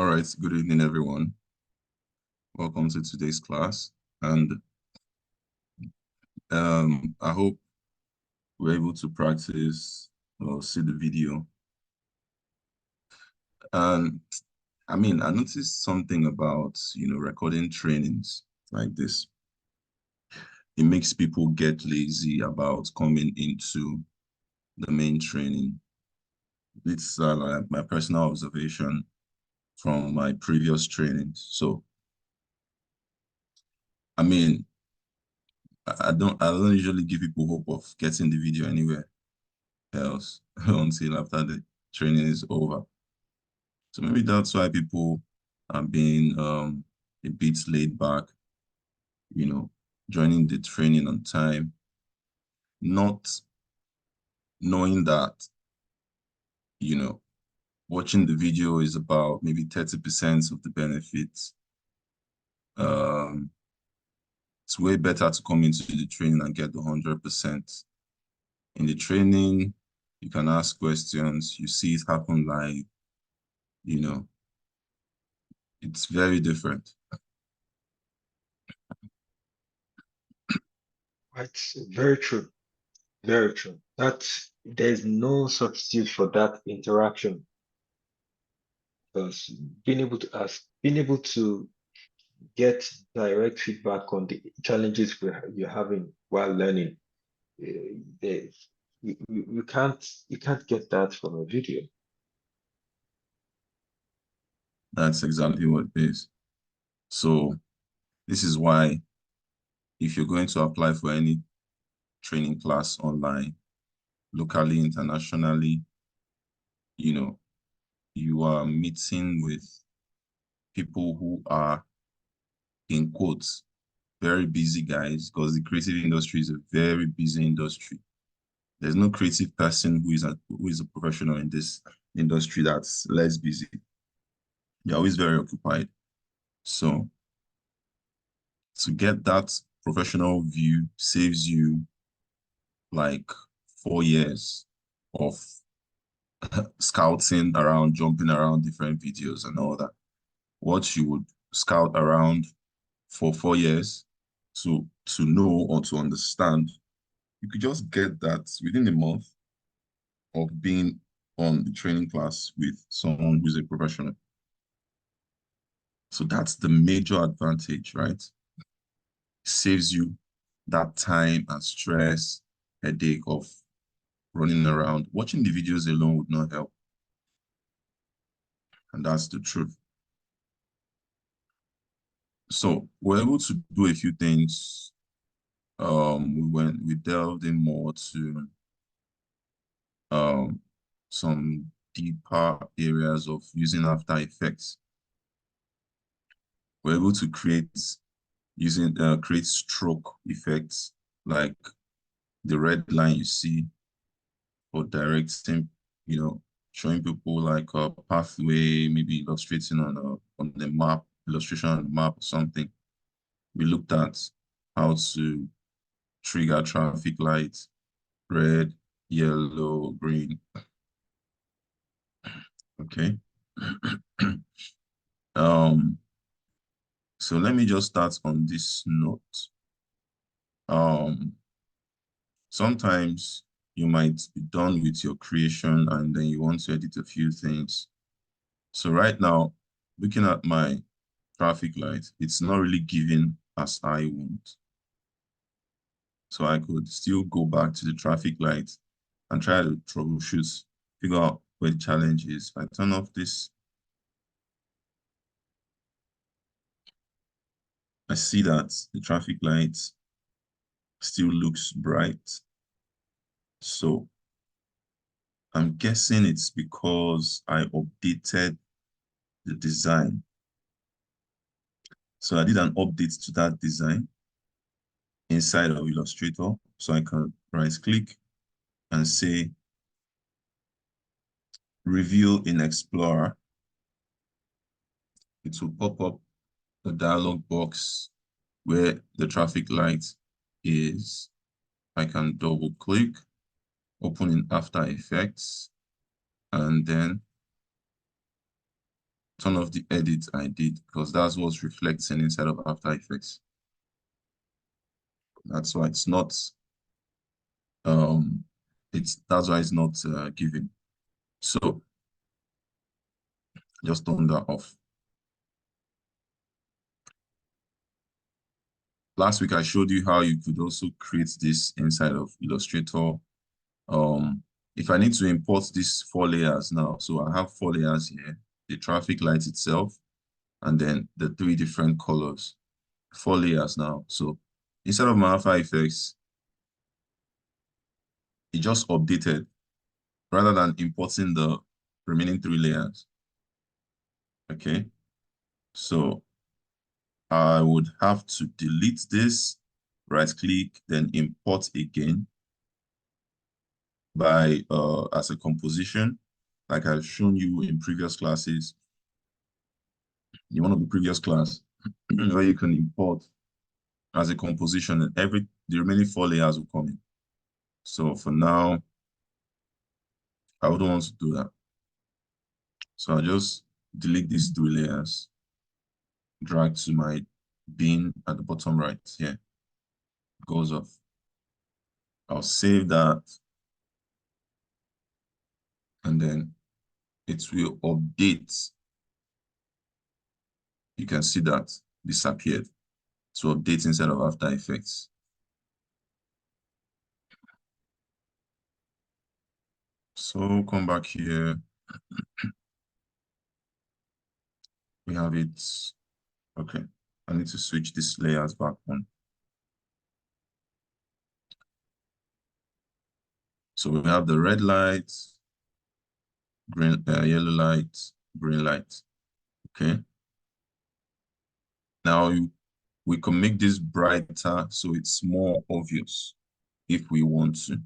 All right, good evening, everyone. Welcome to today's class. And I hope we're able to practice or see the video. And I noticed something about, recording trainings like this. It makes people get lazy about coming into the main training. It's like my personal observation from my previous trainings. So, I mean, I don't usually give people hope of getting the video anywhere else until after the training is over. So maybe that's why people are being a bit laid back, you know, joining the training on time, not knowing that, you know, watching the video is about maybe 30% of the benefits. Um, it's way better to come into the training and get the 100%. In the training, you can ask questions, you see it happen live, you know, it's very different. It's very true. Very true. There's no substitute for that interaction because being able to get direct feedback on the challenges you're having while learning, uh, they, you can't get that from a video. That's exactly what it is. So this is why if you're going to apply for any training class online, locally, internationally, you know, you are meeting with people who are, in quotes, very busy guys, because the creative industry is a very busy industry. There's no creative person who is a professional in this industry that's less busy. They're always very occupied. So to get that professional view saves you like 4 years of scouting around, jumping around different videos and all that. What you would scout around for 4 years to know or to understand, you could just get that within a month of being on the training class with someone who's a professional. So that's the major advantage, right? Saves you that time and stress, headache of running around. Watching the videos alone would not help. And that's the truth. So we're able to do a few things. We delved in more to um some deeper areas of using After Effects. We're able to create stroke effects like the red line you see for directing, showing people like a pathway, maybe illustrating on the map, illustration on the map or something. We looked at how to trigger traffic lights, red, yellow, green. Okay. um, so let me just start on this note. Um, Sometimes you might be done with your creation and then you want to edit a few things. So right now, looking at my traffic light, it's not really giving as I want. So I could still go back to the traffic light and try to troubleshoot, figure out where the challenge is. If I turn off this, I see that the traffic light still looks bright. So I'm guessing it's because I updated the design. So I did an update to that design inside of Illustrator. So I can right click and say reveal in Explorer. It will pop up a dialog box where the traffic light is. I can double click, open in After Effects, and then turn off the edit I did because that's what's reflecting inside of After Effects. That's why it's not that's why it's not given. So just turn that off. Last week I showed you how you could also create this inside of Illustrator. If I need to import these 4 layers now, so I have 4 layers here, the traffic light itself, and then the 3 different colors, 4 layers now. So instead of my After Effects, it just updated rather than importing the remaining 3 layers. Okay, so I would have to delete this, right click, then import again by as a composition, like I've shown you in previous classes, in one of the previous class, where you can import as a composition and the remaining 4 layers will come in. So for now, I wouldn't want to do that. So I'll just delete these 3 layers, drag to my bin at the bottom right here, goes off. I'll save that, and then it will update. You can see that disappeared. So update inside of After Effects. So come back here. We have it. Okay, I need to switch these layers back on. So we have the red light, green, yellow light, green light. Okay. Now we can make this brighter so it's more obvious if we want to.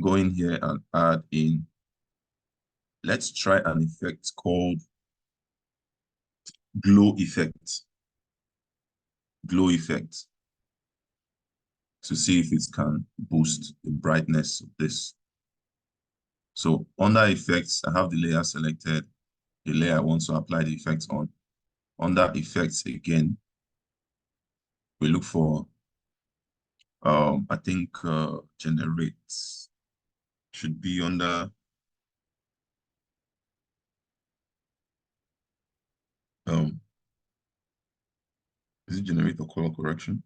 Go in here and add in. Let's try an effect called glow effect. Glow effect. To see if it can boost the brightness of this. So under effects, I have the layer selected, the layer I want to apply the effects on. Under effects again, we look for, I think generate should be under, is it generate or color correction?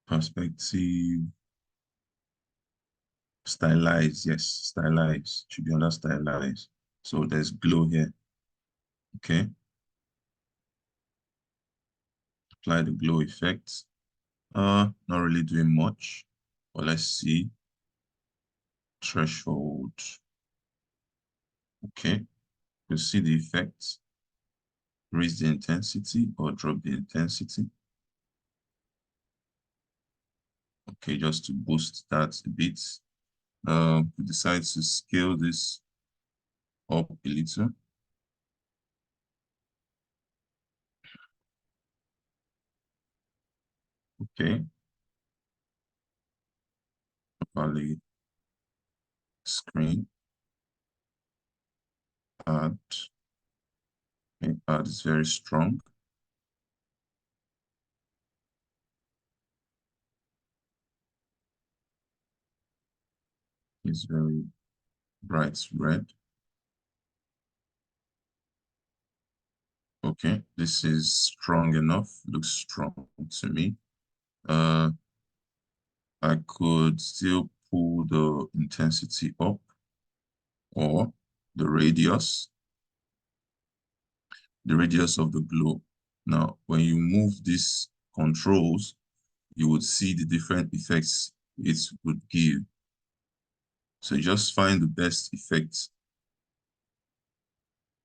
Perspective, stylize, yes, stylize, should be under stylize. So there's glow here, okay. Apply the glow effect. Not really doing much, but let's see. Threshold. Okay, you see the effect. Raise the intensity or drop the intensity. Okay, just to boost that a bit. We decide to scale this up a little. Okay. Properly screen. Add. Okay, add is very strong. It's very bright red. Okay, this is strong enough. Looks strong to me. I could still pull the intensity up or the radius of the glow. Now, when you move these controls, you would see the different effects it would give. So you just find the best effect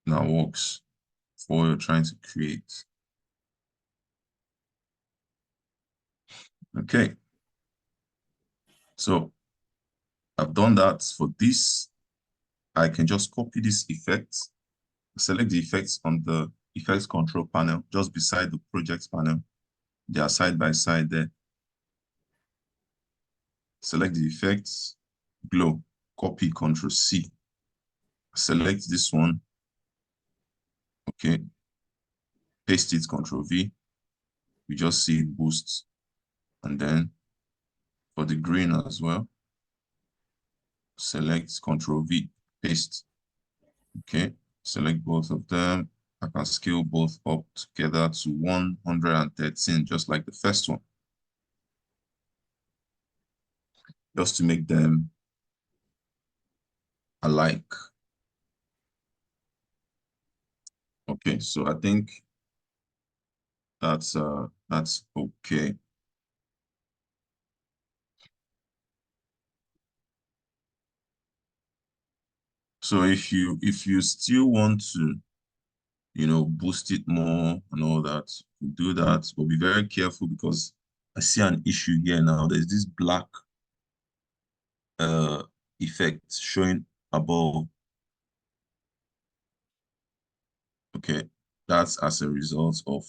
that works for what you're trying to create. Okay. So I've done that for this. I can just copy this effect, select the effects on the effects control panel, just beside the project panel. They are side by side there. select the effects, glow, copy, Control C. Select this one. Okay. Paste it, Control V. You just see it boosts. And then for the green as well, select Control V, paste. Okay. Select both of them. I can scale both up together to 113, just like the first one, just to make them alike. Okay, so I think that's okay. So if you still want to, boost it more and all that, you do that, but be very careful because I see an issue here now. There's this black uh effect showing above. Okay, that's as a result of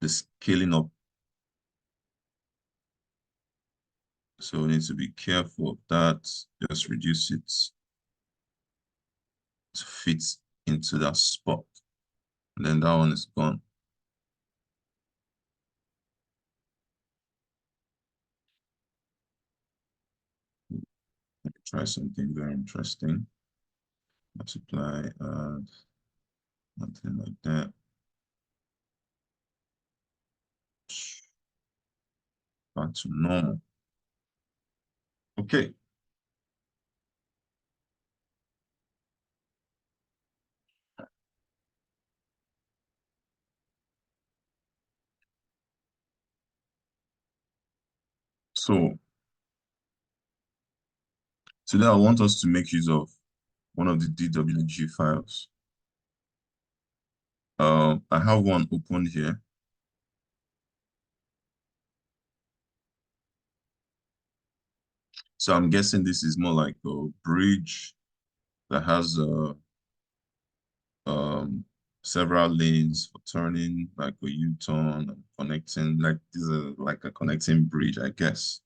the scaling up. So we need to be careful of that. Just reduce it to fit into that spot. And then that one is gone. Let me try something very interesting. Multiply, add, something like that. Back to normal. Okay. So today I want us to make use of one of the DWG files. I have one open here. So I'm guessing this is more like a bridge that has several lanes for turning, like a U-turn and connecting, like this is like a connecting bridge, I guess.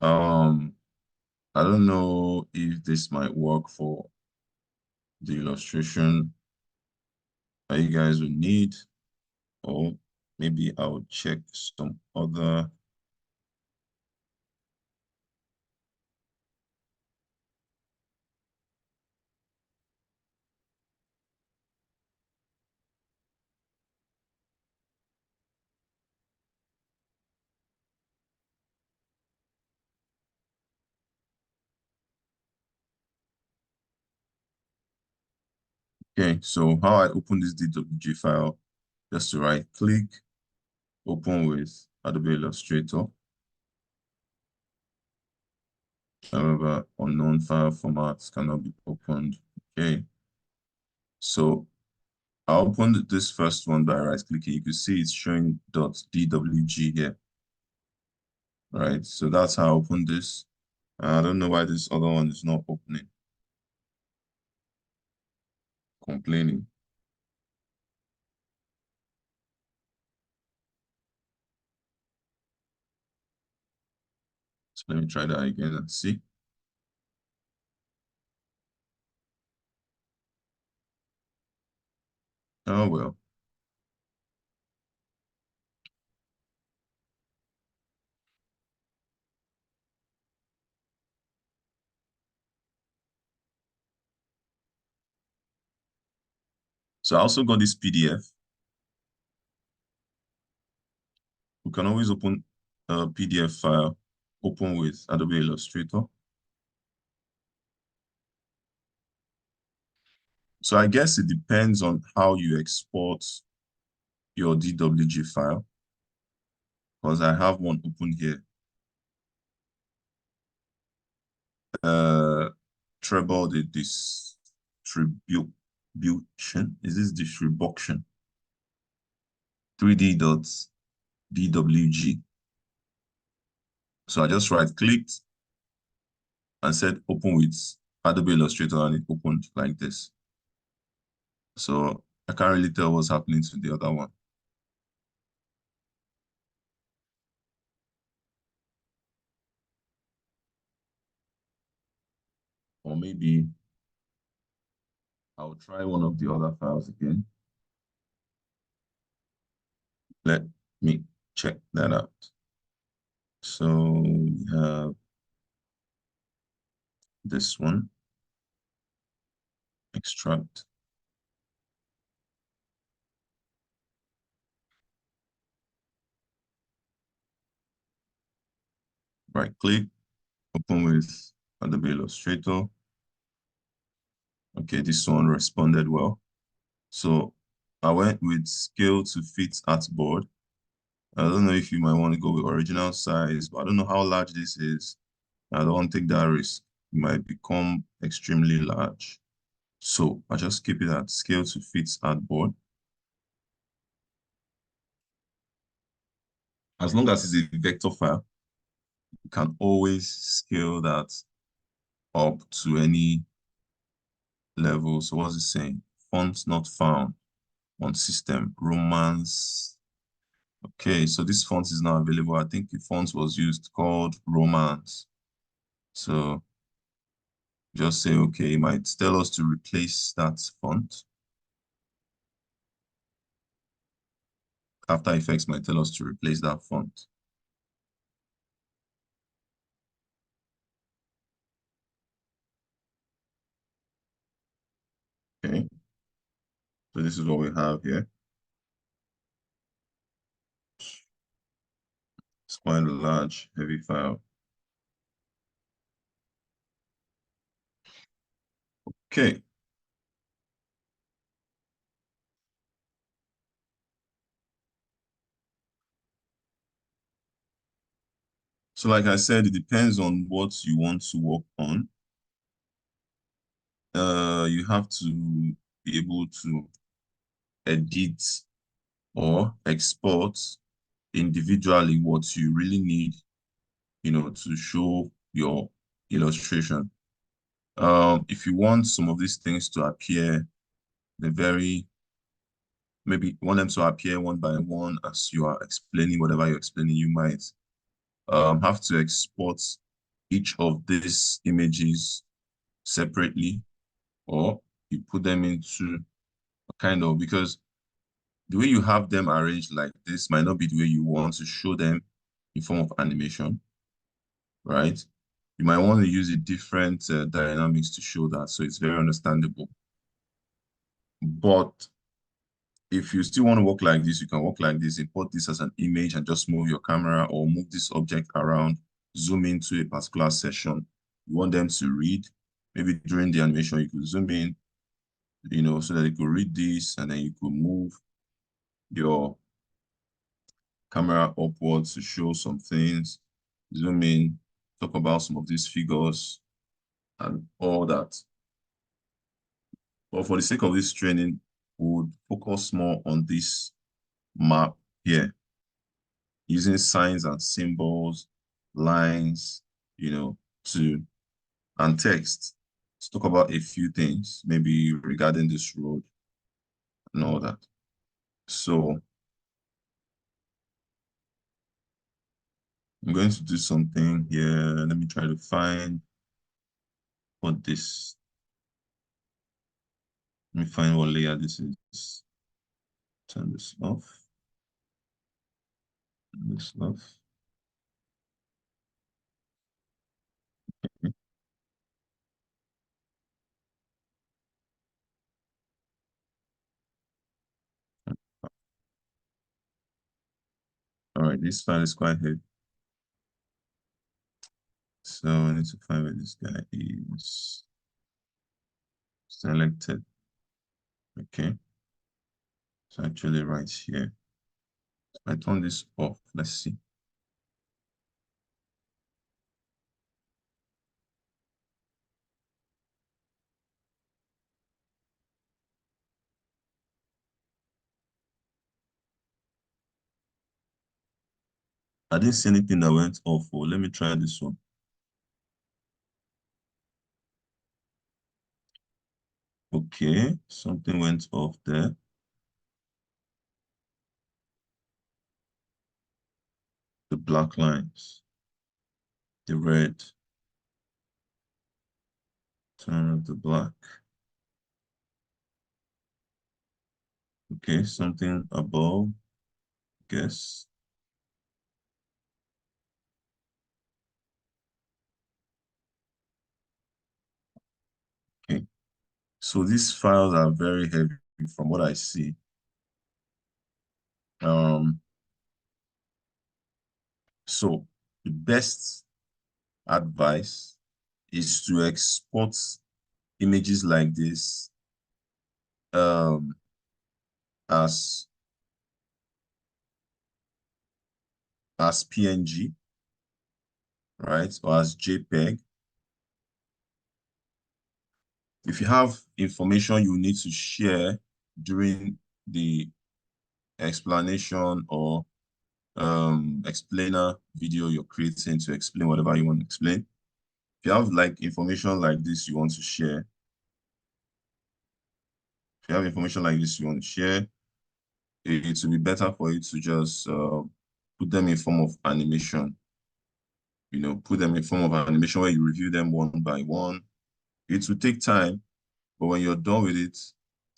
I don't know if this might work for the illustration that you guys would need, or maybe I'll check some other. Okay, so how I open this DWG file, just to right click, open with Adobe Illustrator. However, unknown file formats cannot be opened. Okay, so I opened this first one by right clicking. You can see it's showing .dwg here, right? So that's how I opened this. I don't know why this other one is not opening, complaining. So let me try that again and see. Oh, well. So I also got this PDF. We can always open a PDF file, open with Adobe Illustrator. So I guess it depends on how you export your DWG file, because I have one open here. Treble the distribution. Is this distribution? 3D dots DWG. So I just right clicked and said open with Adobe Illustrator, and it opened like this. So I can't really tell what's happening to the other one. maybe I'll try one of the other files again. Let me check that out. So we have this one, extract. Right click, open with Adobe Illustrator. Okay, this one responded well. So I went with scale to fit artboard. I don't know if you might want to go with original size, but I don't know how large this is. I don't want to take that risk. It might become extremely large. So I just keep it at scale to fit artboard. As long as it's a vector file, you can always scale that up to any level. So what's it saying? Font not found on system. Romance. Okay, so this font is not available. I think the font was used called Romance. So just say, okay, it might tell us to replace that font. After Effects might tell us to replace that font. Okay, so this is what we have here. It's quite a large, heavy file. Okay. So like I said, it depends on what you want to work on. You have to be able to edit or export individually what you really need, to show your illustration. If you want some of these things to appear, maybe you want them to appear one by one as you are explaining whatever you're explaining, you might have to export each of these images separately, or you put them into a kind of, because the way you have them arranged like this might not be the way you want to show them in form of animation, right? You might want to use a different dynamics to show that, so it's very understandable. But if you still want to work like this, you can work like this, import this as an image and just move your camera or move this object around, zoom into a particular session. You want them to read, maybe during the animation, you could zoom in, so that you could read this, and then you could move your camera upwards to show some things, zoom in, talk about some of these figures and all that. But for the sake of this training, we would focus more on this map here, using signs and symbols, lines, to and text to talk about a few things, maybe regarding this road and all that. So I'm going to do something here. Let me try to find what this, let me find what layer this is. Turn this off, turn this off. All right, this file is quite heavy. So I need to find where this guy is. Selected. Okay. It's actually right here. I turn this off. Let's see. I didn't see anything that went off. Oh, let me try this one. Okay, something went off there. The black lines, the red. Turn of the black. Okay, something above, guess. Okay, so these files are very heavy from what I see. So the best advice is to export images like this um, as PNG, right, or as JPEG. If you have information you need to share during the explanation or explainer video you're creating to explain whatever you want to explain, if you have like information like this you want to share, if you have information like this you want to share, it will be better for you to just put them in form of animation. You know, put them in form of animation where you review them one by one. It will take time, but when you're done with it,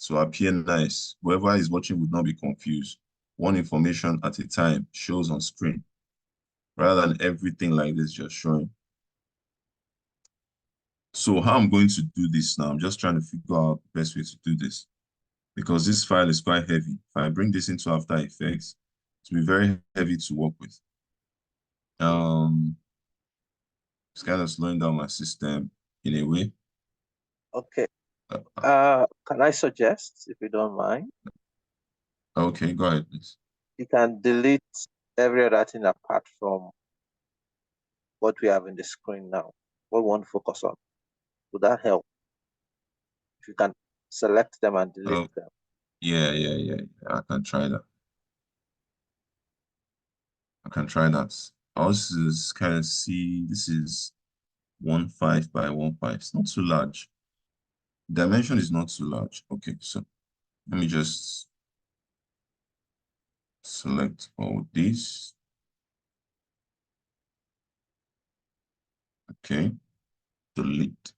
to appear nice, whoever is watching would not be confused. One information at a time shows on screen, rather than everything like this just showing. So how I'm going to do this now, I'm just trying to figure out the best way to do this. Because this file is quite heavy. If I bring this into After Effects, it will be very heavy to work with. It's kind of slowing down my system in a way. Okay. Can I suggest, if you don't mind? Okay, go ahead, please. You can delete every other thing apart from what we have in the screen now. What we want to focus on. Would that help? If you can select them and delete them. Yeah. I can try that. I also just kind of see this is 1.5 by 1.5. It's not too large. Dimension is not too large. Okay, so let me just select all these. Okay, delete.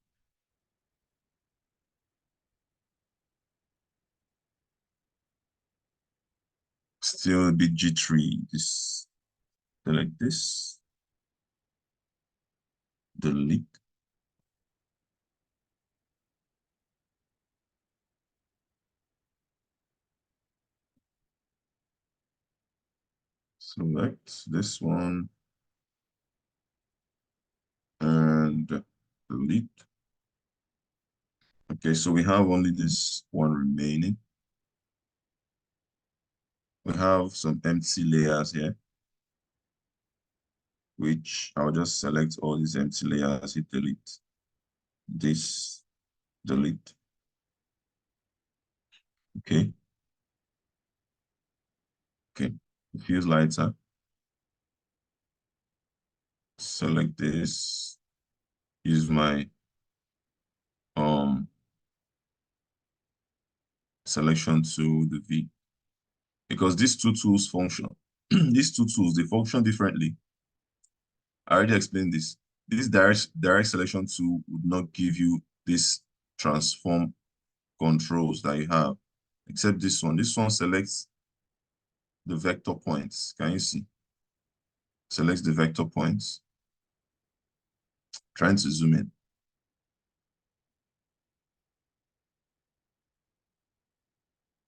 Still a bit jittery. This, select this. Delete. Select this one and delete. Okay, so we have only this one remaining. We have some empty layers here, which I'll just select all these empty layers, hit delete. This, delete. Okay. Okay, it feels lighter. Select this, use my selection tool, the V, because these two tools function. These two tools, they function differently. I already explained this. This direct selection tool would not give you this transform controls that you have, except this one. This one selects the vector points. Can you see? Selects the vector points. Trying to zoom in.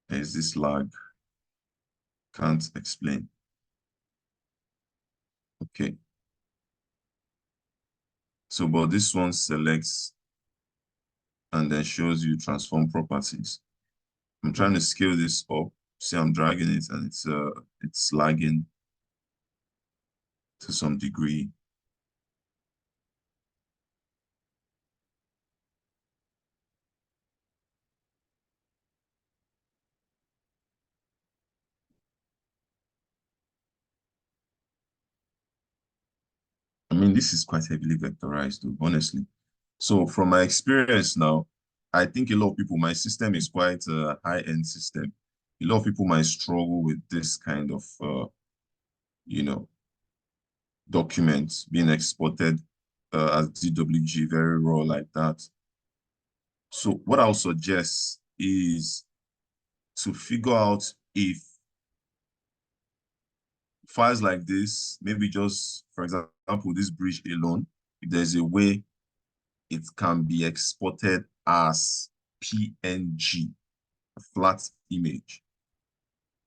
There's this lag. Can't explain. Okay. So, but this one selects and then shows you transform properties. I'm trying to scale this up. See, I'm dragging it and it's lagging to some degree. I mean, this is quite heavily vectorized, though, honestly. So from my experience now, I think a lot of people, my system is quite a high-end system. A lot of people might struggle with this kind of, you know, documents being exported as DWG, very raw like that. So what I'll suggest is to figure out if files like this, maybe just, for example, this bridge alone, if there's a way it can be exported as PNG, a flat image,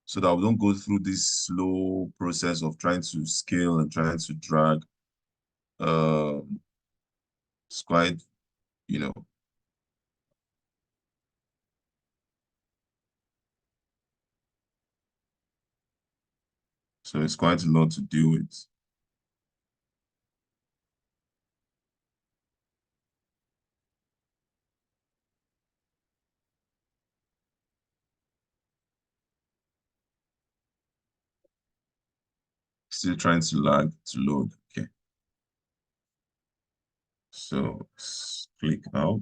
so that we don't go through this slow process of trying to scale and trying to drag. It's quite, you know, so it's quite a lot to deal with. Still trying to lag to load. Okay. So click out.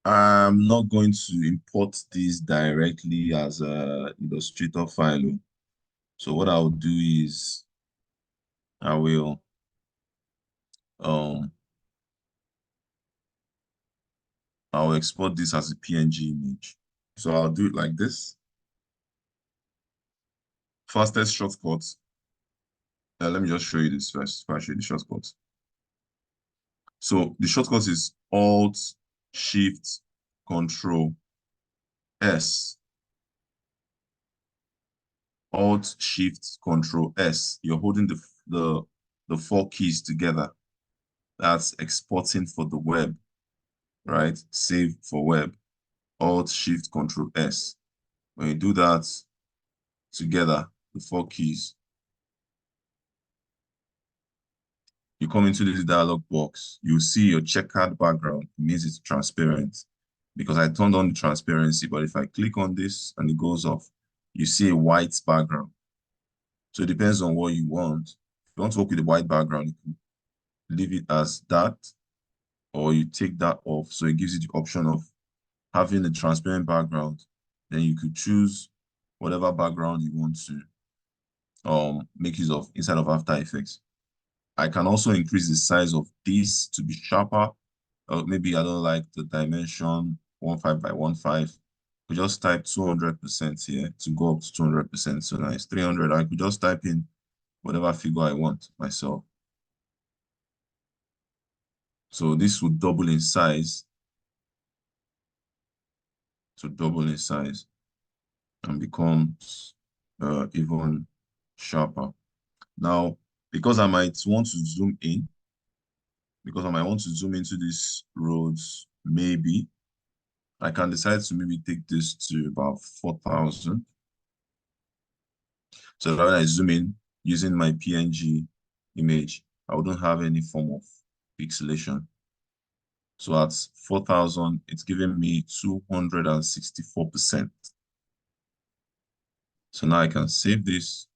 I'm not going to import this directly as a Illustrator file. So what I'll do is I will I'll export this as a PNG image. So I'll do it like this. Fastest shortcut. Let me just show you this first before I show you the shortcut. So the shortcut is Alt Shift Control S. Alt Shift Control S. You're holding the four keys together. That's exporting for the web, right? Save for web. Alt Shift Control S. When you do that together, the four keys, you come into this dialog box. You see your checkered background. It means it's transparent because I turned on the transparency. But if I click on this and it goes off, you see a white background. So it depends on what you want. If you want to work with a white background, you can leave it as that, or you take that off. So it gives you the option of having a transparent background. Then you could choose whatever background you want to make use of inside of After Effects. I can also increase the size of this to be sharper. Maybe I don't like the dimension 15 by 15. We just type 200% here to go up to 200%. So now it's 300. I could just type in whatever figure I want myself. So this would double in size. To double in size and becomes even sharper. Now, because I might want to zoom in, because I might want to zoom into these roads, maybe I can decide to maybe take this to about 4,000. So that when I zoom in using my PNG image, I wouldn't have any form of pixelation. So at 4,000, it's giving me 264%. So now I can save this.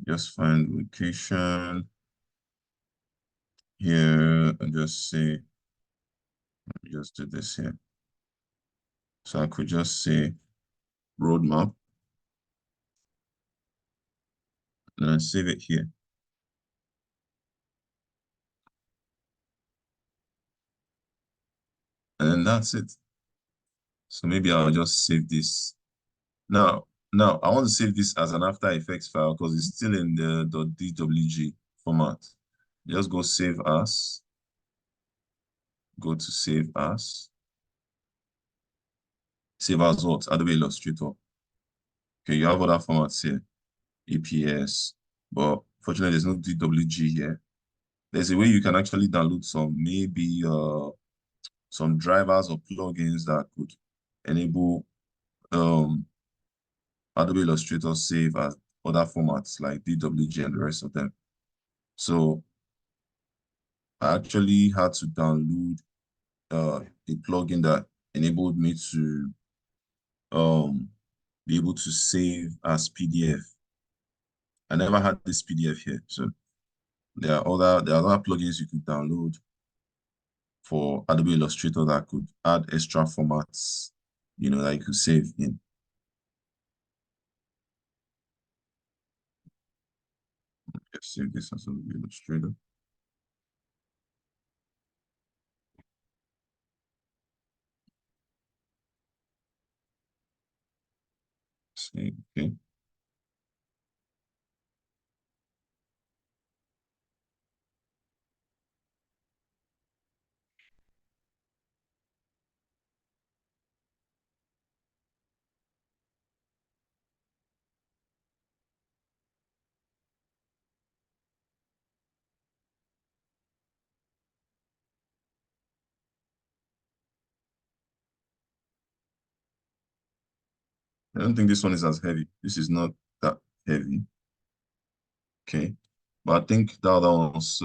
Just find location here and just say, let me just do this here. So I could just say roadmap and then save it here. And then that's it. So maybe I'll just save this. Now I want to save this as an After Effects file because it's still in the .dwg format. Just go save as. Go to save as. Save as what? Adobe Illustrator. Okay, you have other formats here. EPS, but fortunately there's no DWG here. There's a way you can actually download some, maybe some drivers or plugins that could enable Adobe Illustrator save as other formats like DWG and the rest of them. So I actually had to download a plugin that enabled me to be able to save as PDF. I never had this PDF here, so there are other plugins you could download for Adobe Illustrator that could add extra formats, that you could save in. Let's save this as Adobe Illustrator. Save, okay. I don't think this one is as heavy. This is not that heavy. Okay. But I think the other one's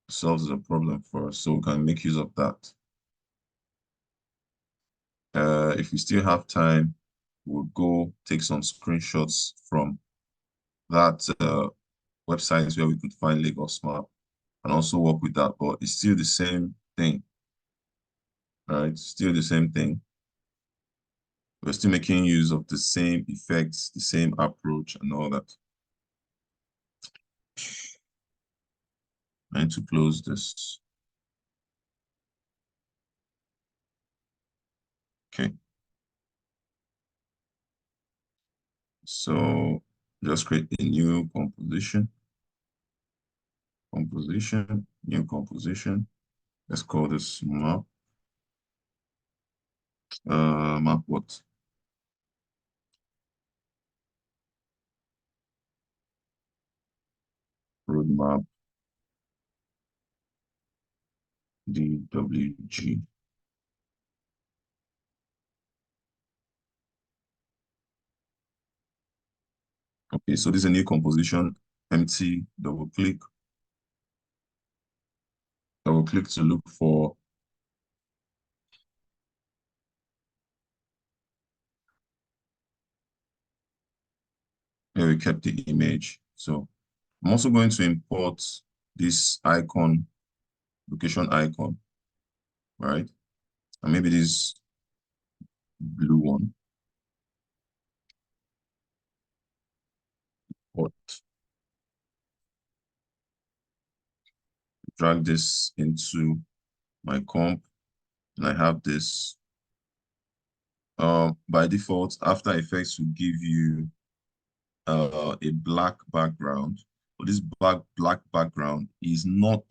solves a problem for us, so we can make use of that. If we still have time, we'll go take some screenshots from that website where we could find Lagos map and also work with that, but it's still the same thing, right? Still the same thing. We're still making use of the same effects, the same approach and all that. I need to close this. Okay. So just create a new composition. New composition. Let's call this map. Map what? Roadmap DWG. Okay, so this is a new composition, empty, double click to look for where we kept the image. So I'm also going to import this icon, location icon, right? And maybe this blue one. But drag this into my comp, and I have this. By default, After Effects will give you a black background, but this black background is not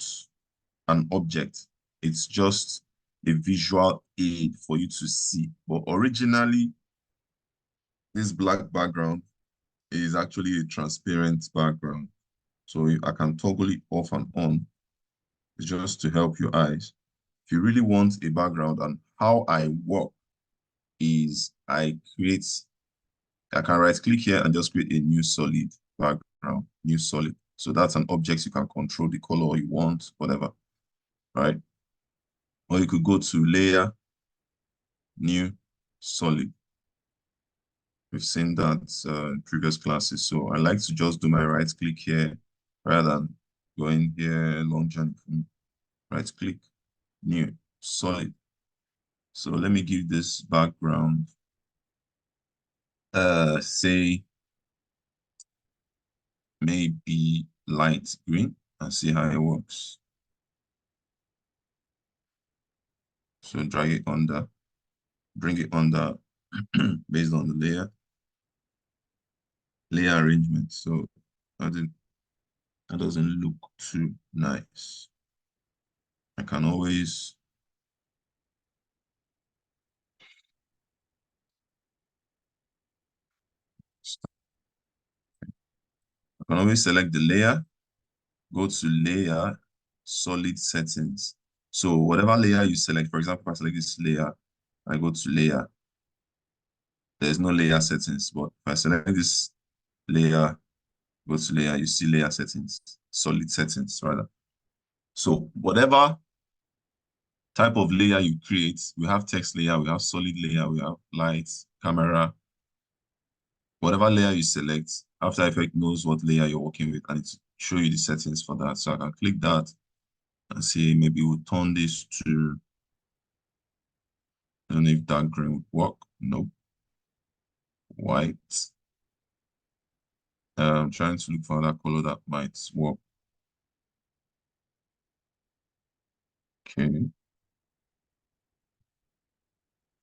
an object. It's just a visual aid for you to see. But originally, this black background is actually a transparent background. So I can toggle it off and on. It's just to help your eyes. If you really want a background, and how I work is I can right click here and just create a new solid background, new solid. So that's an object you can control the color you want, whatever, right? Or you could go to layer, new, solid. We've seen that in previous classes. So I like to just do my right click here rather than going here, long journey for me. Right click, new, solid. So let me give this background, say maybe light green, and see how it works. So drag it under, bring it under based on the layer arrangement. So that doesn't look too nice. I can always select the layer, go to layer, solid settings. So whatever layer you select, for example, if I select this layer, I go to layer, there's no layer settings, but if I select this layer, go to layer, you see layer settings, solid settings rather. So whatever type of layer you create. We have text layer, we have solid layer, we have lights, camera. Whatever layer you select, After Effects knows what layer you're working with, and it show you the settings for that. So I can click that and say maybe we'll turn this to, I don't know if dark green would work. Nope. White. I'm trying to look for another color that might work. Okay.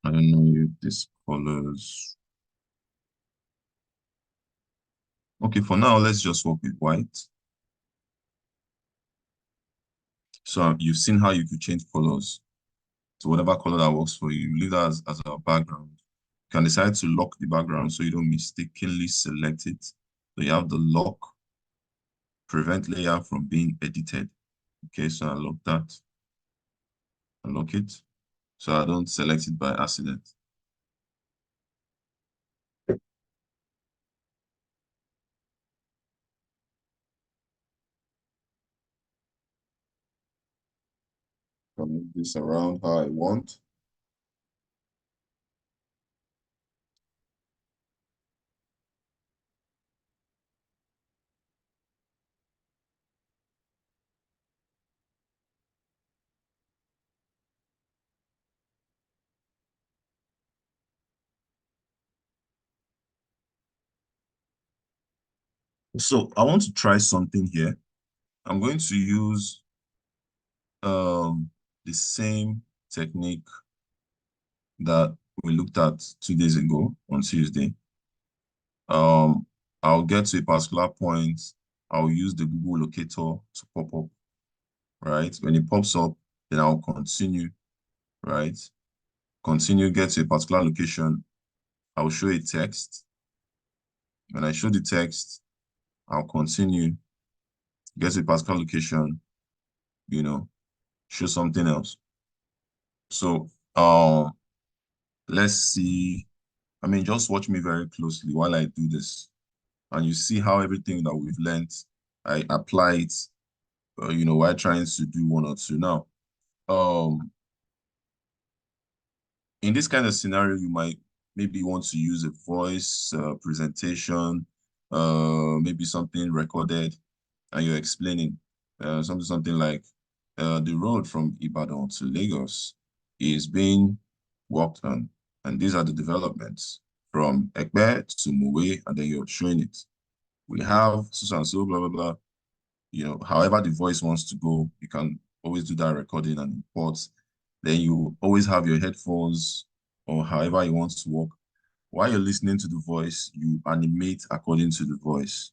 I don't know if this colors. Okay, for now, let's just work with white. So you've seen how you could change colors to whatever color that works for you. Leave that as a background. You can decide to lock the background so you don't mistakenly select it. So you have the lock, prevent layer from being edited. Okay, so I lock that. I lock it. So I don't select it by accident. Move this around how I want. So I want to try something here. I'm going to use the same technique that we looked at 2 days ago on Tuesday. I'll get to a particular point. I'll use the Google locator to pop up, right? When it pops up, then I'll continue, right? Continue, get to a particular location. I'll show a text. When I show the text, I'll continue, get to a particular location, show something else. So, let's see. Just watch me very closely while I do this. And you see how everything that we've learned, I apply it, while trying to do one or two. Now, in this kind of scenario, you might maybe want to use a voice presentation, maybe something recorded, and you're explaining something like the road from Ibadan to Lagos is being worked on, and these are the developments from Ekpe to Muwe, and then you're showing it. We have so and so, blah, blah, blah. However the voice wants to go, you can always do that recording and import. Then you always have your headphones or however you want to work. While you're listening to the voice, you animate according to the voice.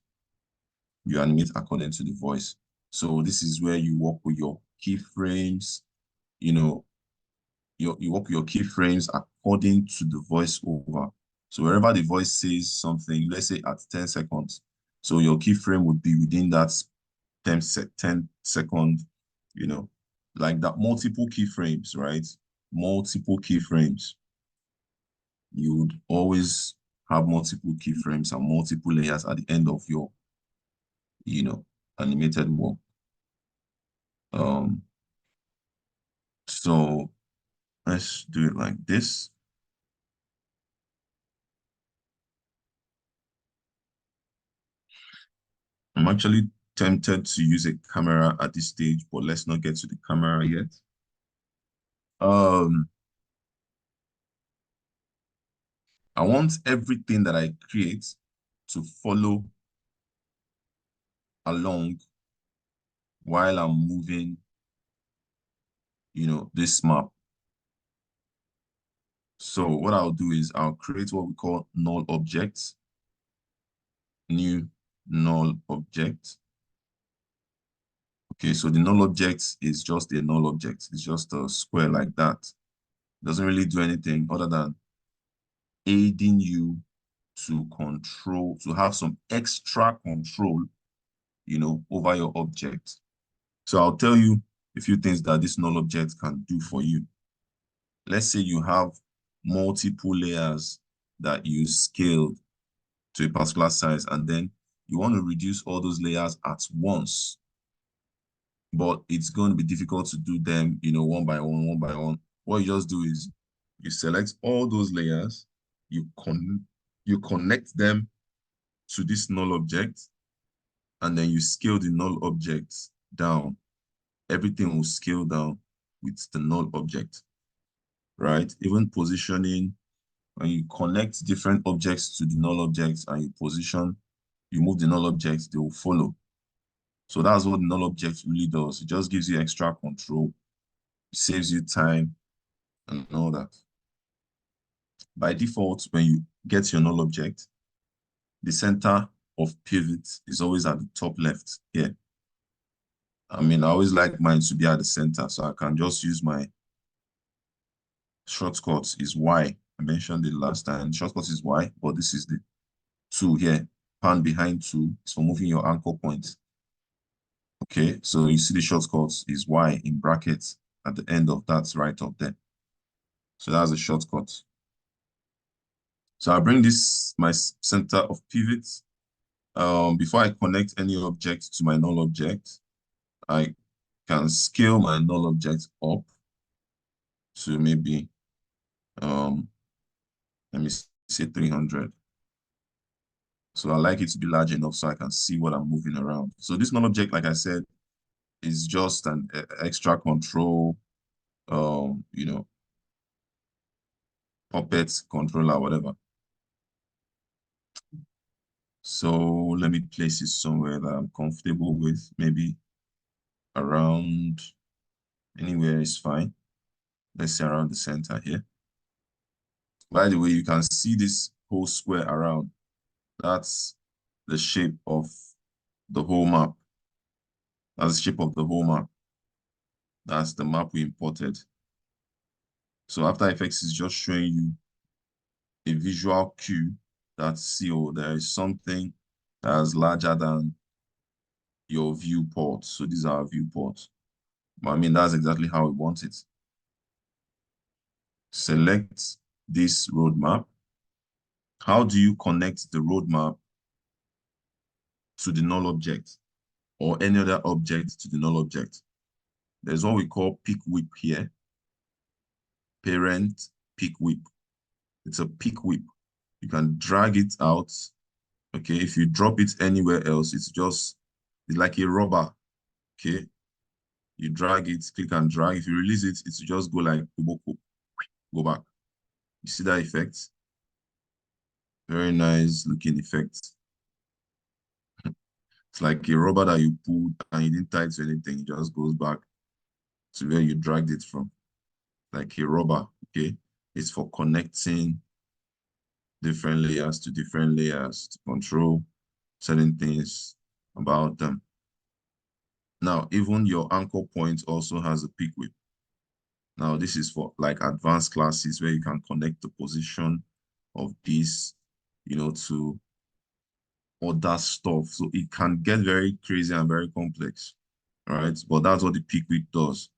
You animate according to the voice. So this is where you work with your keyframes, you work with your keyframes according to the voiceover. So wherever the voice says something, let's say at 10 seconds, so your keyframe would be within that 10 second, like that, multiple keyframes, right? Multiple keyframes. You would always have multiple keyframes and multiple layers at the end of your, animated work. So let's do it like this. I'm actually tempted to use a camera at this stage, but let's not get to the camera yet. I want everything that I create to follow along while I'm moving, this map. So what I'll do is I'll create what we call null objects, new null object. Okay, so the null object is just a null object. It's just a square like that. It doesn't really do anything other than aiding you to have some extra control, over your object. So I'll tell you a few things that this null object can do for you. Let's say you have multiple layers that you scaled to a particular size, and then you want to reduce all those layers at once. but it's going to be difficult to do them, one by one by one. What you just do is you select all those layers, you connect them to this null object, and then you scale the null object down. Everything will scale down with the null object, right? Even positioning, when you connect different objects to the null objects and you move the null objects, they will follow. So that's what the null object really does. It just gives you extra control. It saves you time and all that. By default, when you get your null object, the center of pivot is always at the top left here. I mean, I always like mine to be at the center, so I can just use my shortcut is Y. I mentioned it last time. Shortcut is Y, but this is the 2 here. Pan behind 2 is for moving your anchor point. Okay, so you see the shortcut is Y in brackets at the end of that right up there. So that's a shortcut. So I bring this, my center of pivot. Before I connect any object to my null object, I can scale my null object up to maybe, let me say 300. So I like it to be large enough so I can see what I'm moving around. So this null object, like I said, is just an extra control, puppet controller, whatever. So let me place it somewhere that I'm comfortable with, maybe around anywhere is fine. Let's say around the center here. By the way, you can see this whole square around. That's the shape of the whole map. That's the shape of the whole map. That's the map we imported. So After Effects is just showing you a visual cue that, there is something that is larger than your viewport. So these are our viewports. But I mean, that's exactly how we want it. Select this roadmap. How do you connect the roadmap to the null object or any other object to the null object? There's what we call pick whip here. Parent pick whip. It's a pick whip. You can drag it out. Okay, if you drop it anywhere else, it's like a rubber. Okay, you drag it, click and drag. If you release it, it's just go like go back. You see that effect? Very nice looking effect. It's like a rubber that you pulled and you didn't tie it to anything. It just goes back to where you dragged it from. Like a rubber, okay? It's for connecting different layers to different layers to control certain things about them. Now, even your anchor point also has a pick whip. Now, this is for like advanced classes where you can connect the position of this, to other stuff. So it can get very crazy and very complex, right? But that's what the pick whip does.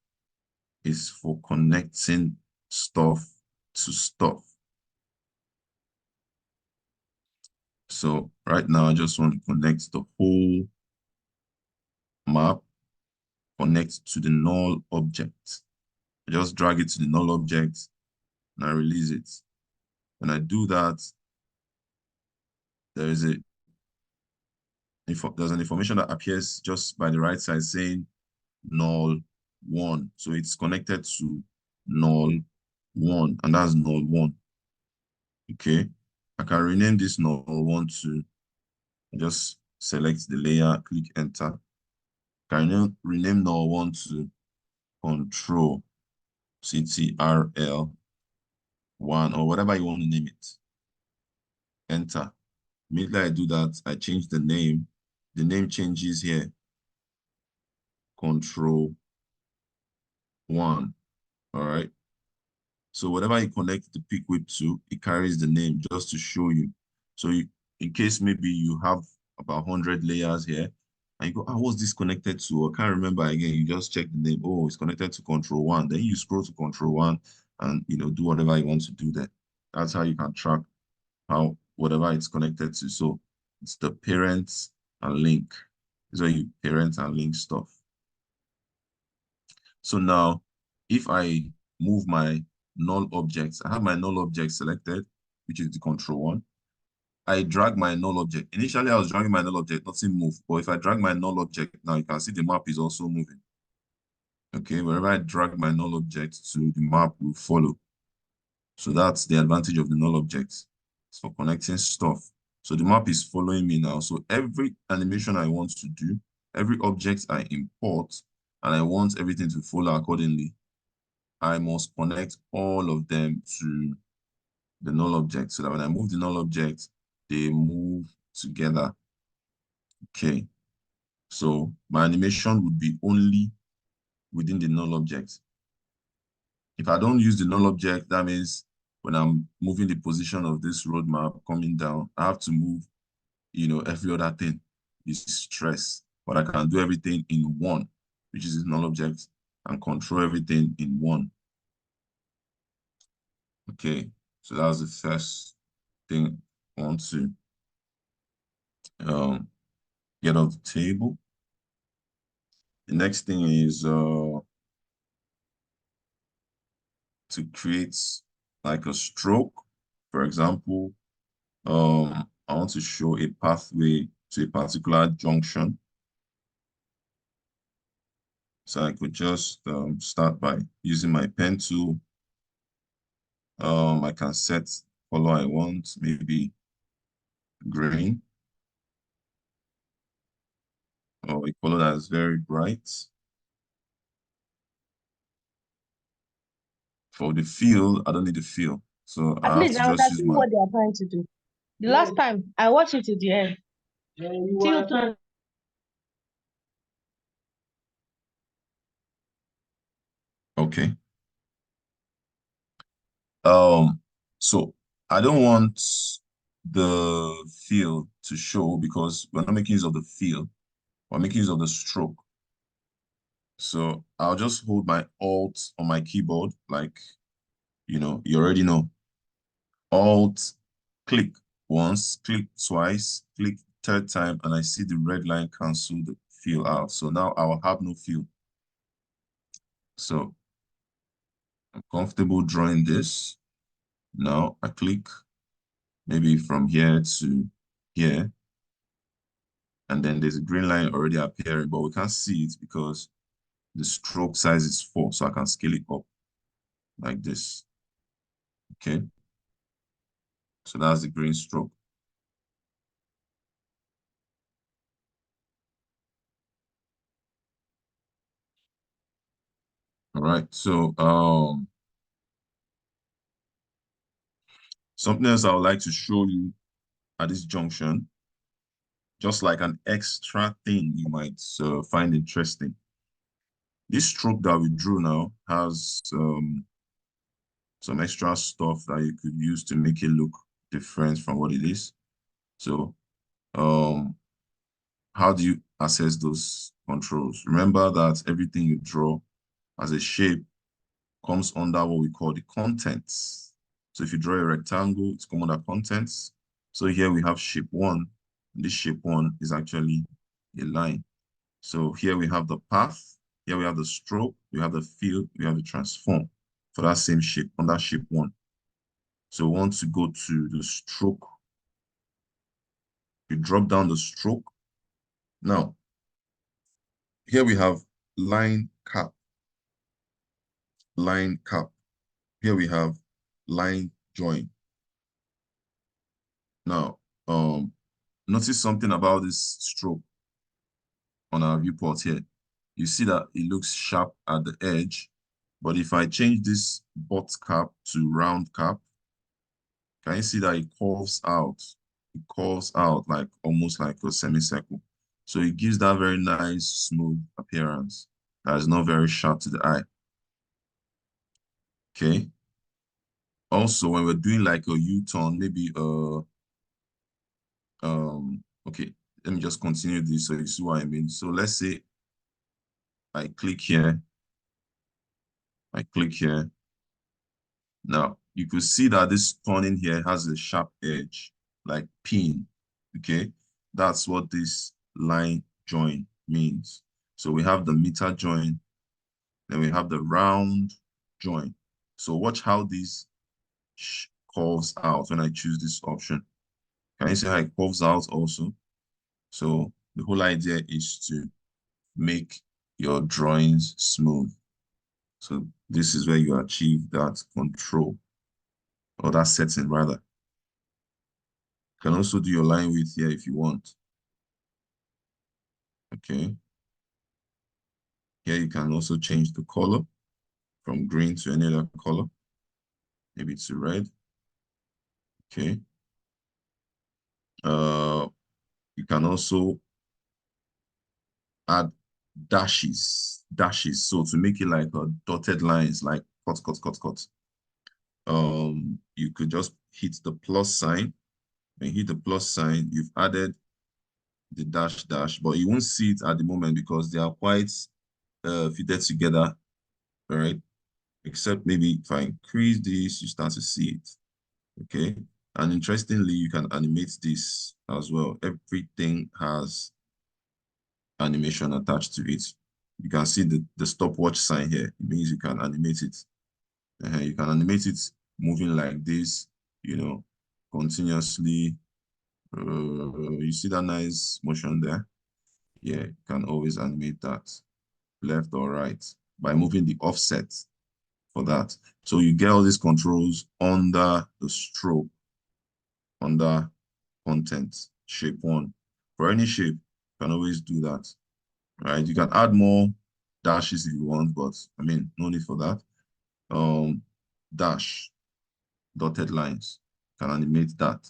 It's for connecting stuff to stuff. So right now, I just want to connect the whole map, connect to the null object. I just drag it to the null object and I release it. When I do that, there's an information that appears just by the right side saying null 1. So it's connected to null 1, and that's null 1. Okay, I can rename this null 1 to, just select the layer, click enter. I can rename null 1 to control CTRL 1 or whatever you want to name it. Enter. Immediately I do that, I change the name. The name changes here. Control 1. All right. So whatever you connect the pick whip to, it carries the name just to show you. So in case maybe you have about 100 layers here, and you go, what's this connected to? I can't remember again. You just check the name. Oh, it's connected to control 1. Then you scroll to control 1 and do whatever you want to do there. That's how you can track whatever it's connected to. So it's the parent and link. This is where you parent and link stuff. So now, if I move my null objects, I have my null object selected, which is the control one. I drag my null object. Initially, I was dragging my null object, nothing moved. But if I drag my null object, now you can see the map is also moving. Okay, wherever I drag my null object to, the map will follow. So that's the advantage of the null object. It's for connecting stuff. So the map is following me now. So every animation I want to do, every object I import, and I want everything to follow accordingly, I must connect all of them to the null object so that when I move the null object, they move together. Okay. So my animation would be only within the null object. If I don't use the null object, that means when I'm moving the position of this roadmap coming down, I have to move, every other thing. It's stress. But I can do everything in one, which is the null object, and control everything in one. Okay, so that was the first thing I want to get off the table. The next thing is to create like a stroke. For example, I want to show a pathway to a particular junction. So I could just start by using my pen tool. I can set color I want, maybe green, or a color that is very bright. For the fill, I don't need the fill. So At I have least to I just use understand my... what they are trying to do. The last time I watched it to the end. Okay. So I don't want the fill to show because we're not making use of the fill, we're making use of the stroke. So I'll just hold my Alt on my keyboard, like, you already know. Alt, click once, click twice, click third time, and I see the red line cancel the fill out. So now I will have no fill. So I'm comfortable drawing this. Now I click maybe from here to here. And then there's a green line already appearing, but we can't see it because the stroke size is 4, so I can scale it up like this. Okay. So that's the green stroke. All right. So something else I would like to show you at this junction, just like an extra thing you might find interesting. This stroke that we drew now has some extra stuff that you could use to make it look different from what it is. So how do you access those controls? Remember that everything you draw as a shape comes under what we call the contents. So if you draw a rectangle, it's come under contents. So here we have shape 1. And this shape 1 is actually a line. So here we have the path, here we have the stroke, we have the fill, we have the transform for that same shape under shape 1. So we want to go to the stroke. You drop down the stroke. Now, here we have line cap. Line cap. Here we have line join. Now, notice something about this stroke on our viewport here. You see that it looks sharp at the edge, but if I change this butt cap to round cap, can you see that it curves out? It curves out like almost like a semicircle. So it gives that very nice, smooth appearance that is not very sharp to the eye. Okay. Also, when we're doing like a U-turn, maybe okay, let me just continue this so you see what I mean. So let's say I click here. I click here. Now, you could see that this turning here has a sharp edge, like pin, okay? That's what this line join means. So we have the meter join Then we have the round join. So watch how this curves out when I choose this option. Can you see how it curves out also? So the whole idea is to make your drawings smooth. So this is where you achieve that control, or that setting rather. You can also do your line width here if you want. Okay. Here you can also change the color from green to any other color, maybe to red. Okay. You can also add dashes. So to make it like a dotted lines, like cut, cut, cut, cut. You could just hit the plus sign. When you hit the plus sign, you've added the dash, but you won't see it at the moment because they are quite fitted together, all right? Except maybe if I increase this, you start to see it, okay? And interestingly, you can animate this as well. Everything has animation attached to it. You can see the stopwatch sign here. It means you can animate it. You can animate it moving like this, you know, continuously. You see that nice motion there? Yeah, you can always animate that left or right by moving the offset for that. So you get all these controls under the stroke, under content, shape one. For any shape, you can always do that, right? You can add more dashes if you want, but I mean, no need for that. Dash, dotted lines, can animate that.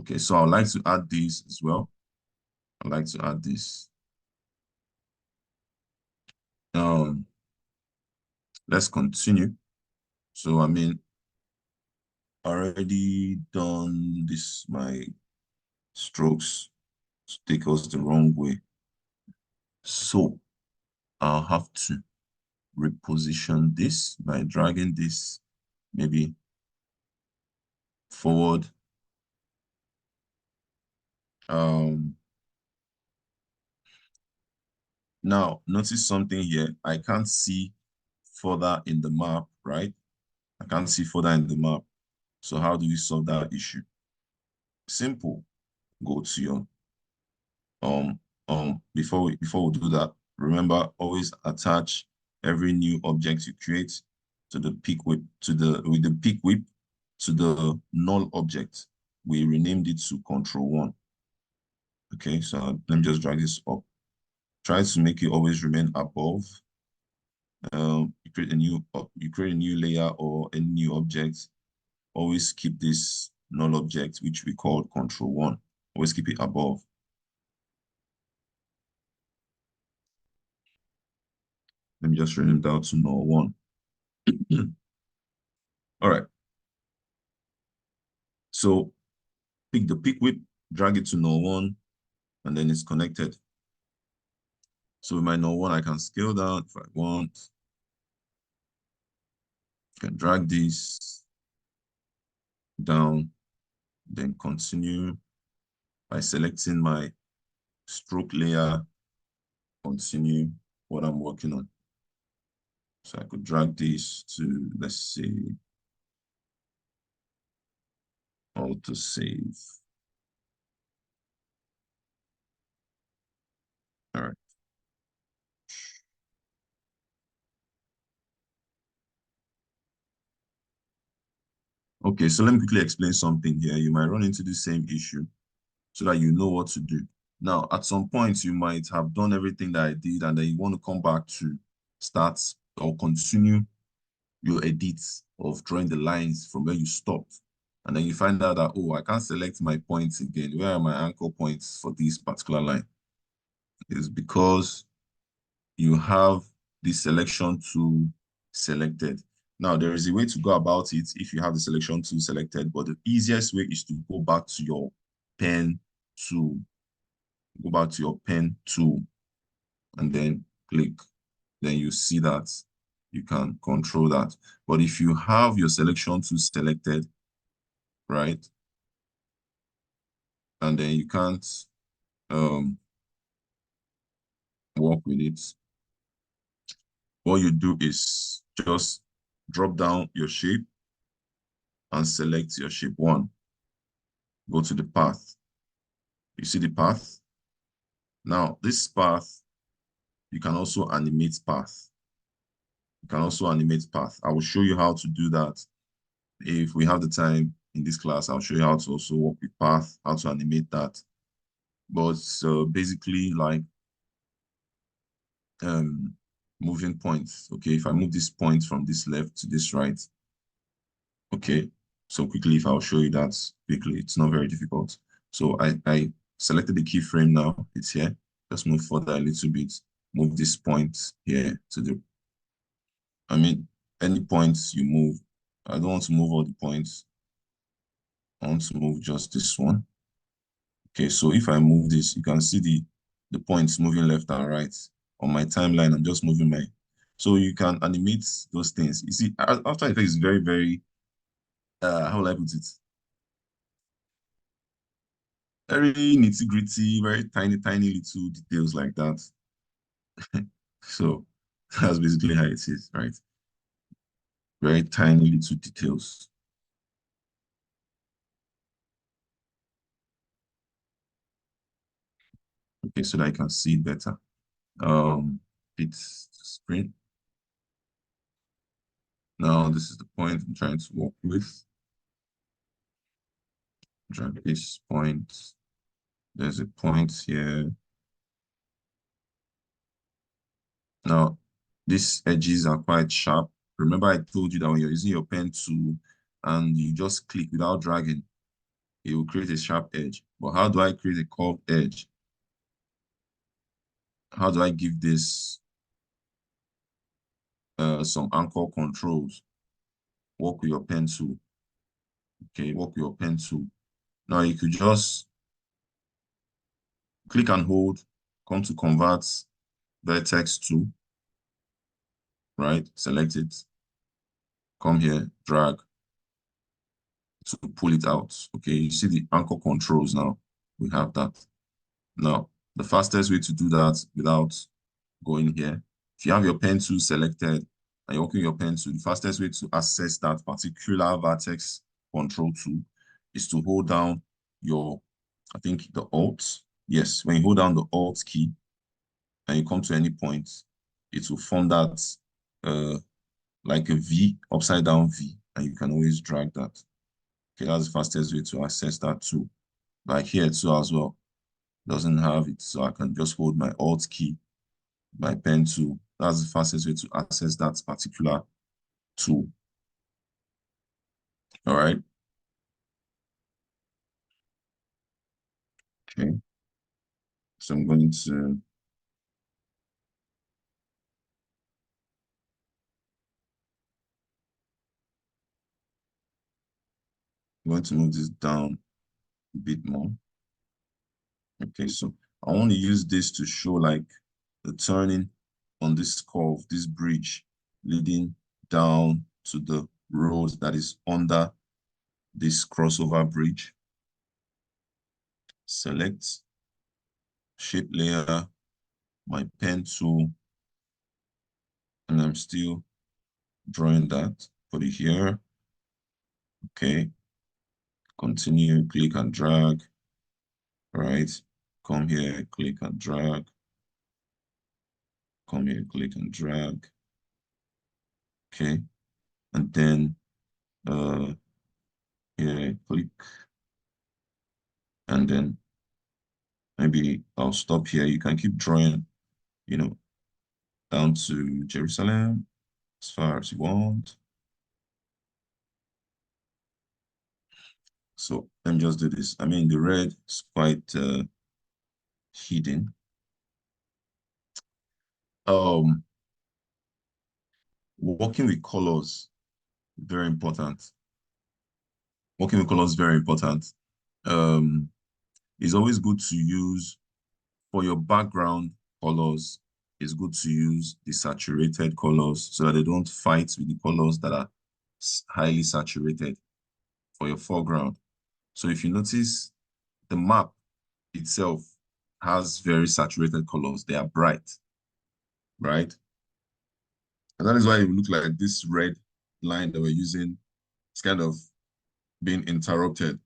Okay, so I'd like to add this as well. I'd like to add this. Let's continue. So, I mean, already done this, my strokes take us the wrong way. So I'll have to reposition this by dragging this maybe forward. Now notice something here. I can't see further in the map, right? I can't see further in the map. So how do we solve that issue? Simple. Go to your before we do that, remember, always attach every new object you create to the peak whip, with the peak whip to the null object. We renamed it to control1. Okay, so let me just drag this up. Try to make it always remain above. You create a new layer or a new object. Always keep this null object, which we call control1. Always keep it above. Let me just rename that to null1. All right. So pick the peak whip, drag it to null1, and then it's connected. So with my null1, I can scale down if I want. I can drag this down, then continue by selecting my stroke layer, continue what I'm working on. So I could drag this to, let's say, auto save. All right. Okay, so let me quickly explain something here. You might run into the same issue so that you know what to do. Now, at some point, you might have done everything that I did, and then you want to come back to start or continue your edits of drawing the lines from where you stopped. And then you find out that, oh, I can't select my points again. Where are my anchor points for this particular line? It's because you have the selection tool selected. Now, there is a way to go about it if you have the selection tool selected, but the easiest way is to go back to your pen tool. Go back to your pen tool and then click. Then you see that you can control that. But if you have your selection tool selected, right, and then you can't work with it, what you do is just drop down your shape and select your shape 1. Go to the path. You see the path? Now, this path, you can also animate path. You can also animate path. I will show you how to do that. If we have the time in this class, I'll show you how to also work with path, how to animate that. But basically like moving points. Okay, if I move this point from this left to this right, okay, so quickly, if I'll show you that quickly, it's not very difficult. So I selected the keyframe now, it's here. Just move further a little bit, move this point here to the, I mean, any points you move. I don't want to move all the points. I want to move just this one. Okay, so if I move this, you can see the points moving left and right. On my timeline, I'm just moving my, so you can animate those things. You see, After Effects is very, very, how will I put it? Very nitty-gritty, very tiny, tiny little details like that. So that's basically how it is, right? Very tiny little details. Okay, so that I can see it better. It's screen. Now this is the point I'm trying to work with. Drag this point. There's a point here. Now, these edges are quite sharp. Remember I told you that when you're using your pen tool and you just click without dragging, it will create a sharp edge. But how do I create a curved edge? How do I give this some anchor controls? Work with your pen tool. Okay, work with your pen tool. Now you could just click and hold, come to convert vertex to, right? Select it, come here, drag to pull it out. Okay, you see the anchor controls now. We have that. Now, the fastest way to do that without going here, if you have your pen tool selected and you're working your pen tool, the fastest way to access that particular vertex control tool is to hold down your, I think the Alt. Yes, when you hold down the Alt key and you come to any point, it will form that like a V, upside down V, and you can always drag that. Okay, that's the fastest way to access that tool. Like here too as well, doesn't have it, so I can just hold my Alt key, my pen tool. That's the fastest way to access that particular tool. All right. Okay. So I'm going to move this down a bit more. Okay, so I want to use this to show like the turning on this curve, this bridge leading down to the road that is under this crossover bridge. Select shape layer, my pen tool, and I'm still drawing that. Put it here. Okay. Continue, click and drag. Right. Come here, click and drag. Come here, click and drag. Okay. And then here, click. And then maybe I'll stop here. You can keep drawing, you know, down to Jerusalem as far as you want. So let me just do this. I mean, the red is quite hidden. Working with colors, very important. Working with colors, very important. It's always good to use, for your background colors, it's good to use the saturated colors so that they don't fight with the colors that are highly saturated for your foreground. So if you notice, the map itself has very saturated colors. They are bright, right? And that is why it look like this red line that we're using is kind of being interrupted.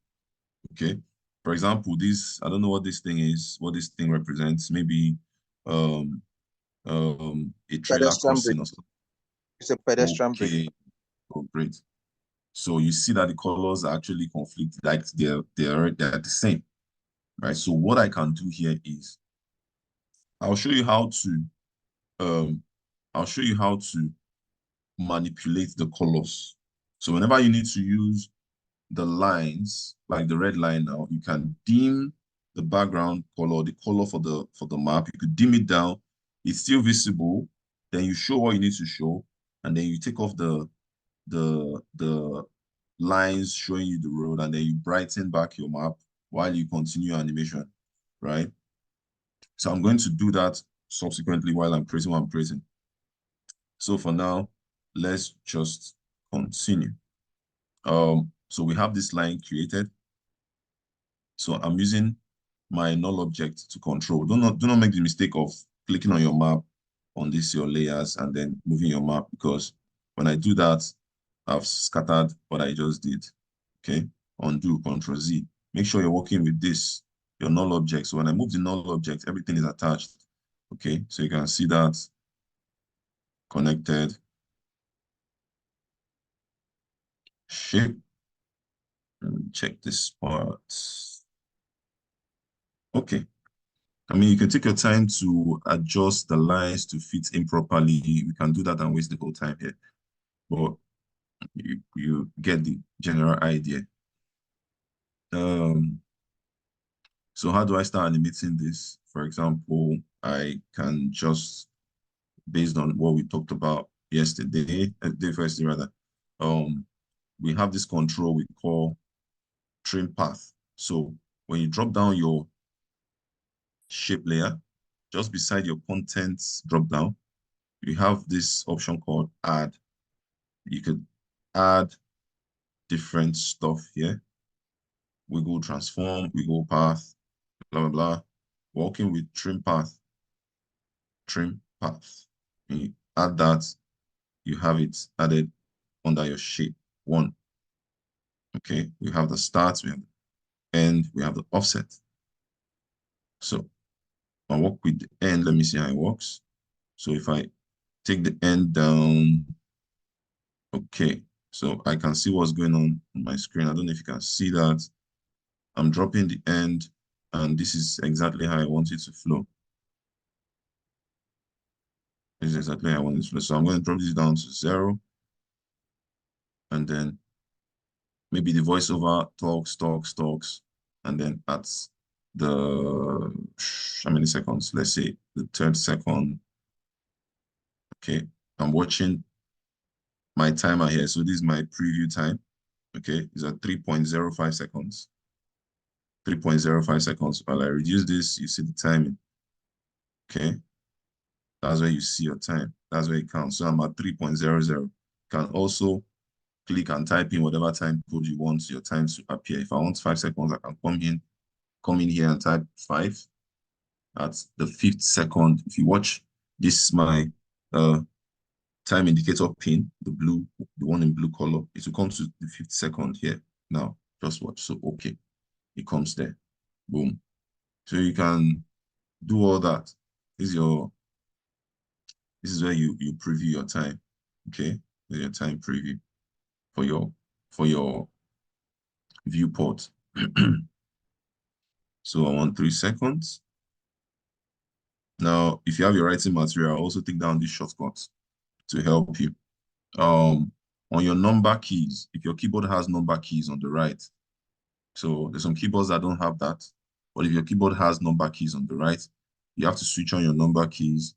Okay. For example, this, I don't know what this thing is, what this thing represents. Maybe um a trailer Pedestrian bridge. crossing or something. It's a pedestrian bridge. Okay. Oh, great. So you see that the colors are actually conflict, like they're the same, right? So what I can do here is I'll show you how to um I'll show you how to manipulate the colors. So whenever you need to use the lines, like the red line now, you can dim the background color, the color for the map. You could dim it down. It's still visible. Then you show what you need to show, and then you take off the lines showing you the road, and then you brighten back your map while you continue animation, right? So I'm going to do that subsequently while I'm creating what I'm creating. So for now, let's just continue. So we have this line created. So I'm using my null object to control. Do not make the mistake of clicking on your map on this your layers and then moving your map, because when I do that, I've scattered what I just did. Okay, undo, Control Z. Make sure you're working with this, your null object. So when I move the null object, everything is attached. Okay, so you can see that connected shape. Check this part. Okay. I mean, you can take your time to adjust the lines to fit improperly. We can do that and waste the whole time here. But you get the general idea. So how do I start animating this? For example, I can just, based on what we talked about yesterday, day first rather, we have this control we call trim path. So when you drop down your shape layer, just beside your contents drop down, you have this option called add. You could add different stuff here. Wiggle transform, wiggle path, blah, blah, blah. Working with trim path. Trim path. When you add that, you have it added under your shape one. Okay, we have the start, we have the end, we have the offset. So I work with the end. Let me see how it works. So if I take the end down, okay, so I can see what's going on my screen. I don't know if you can see that. I'm dropping the end, and this is exactly how I want it to flow. This is exactly how I want it to flow. So I'm going to drop this down to 0. And then maybe the voiceover talks, and then at the, how many seconds? Let's say the 3rd second. Okay, I'm watching my timer here. So this is my preview time. Okay, it's at 3.05 seconds. 3.05 seconds. While I reduce this, you see the timing. Okay, that's where you see your time. That's where it counts. So I'm at 3.00. You can also click and type in whatever time code you want your time to appear. If I want 5 seconds, I can come in here and type 5. At the 5th second, if you watch, this is my time indicator pin, the one in blue color. It will come to the 5th second here. Now, just watch. So, okay, it comes there. Boom. So you can do all that. This is where you preview your time. Okay, your time preview for your viewport. So I want 3 seconds. Now, if you have your writing material, also take down these shortcuts to help you. On your number keys, if your keyboard has number keys on the right, so there's some keyboards that don't have that, but if your keyboard has number keys on the right, you have to switch on your number keys.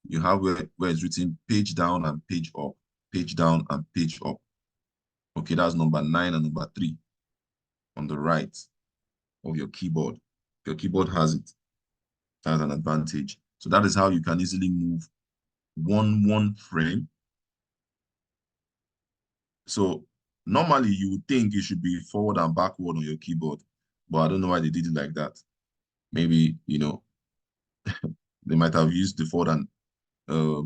You have where it's written page down and page up, page down and page up. Okay, that's number 9 and number 3 on the right of your keyboard. If your keyboard has it, that's an advantage. So that is how you can easily move one frame. So normally you would think it should be forward and backward on your keyboard, but I don't know why they did it like that. Maybe, they might have used the forward and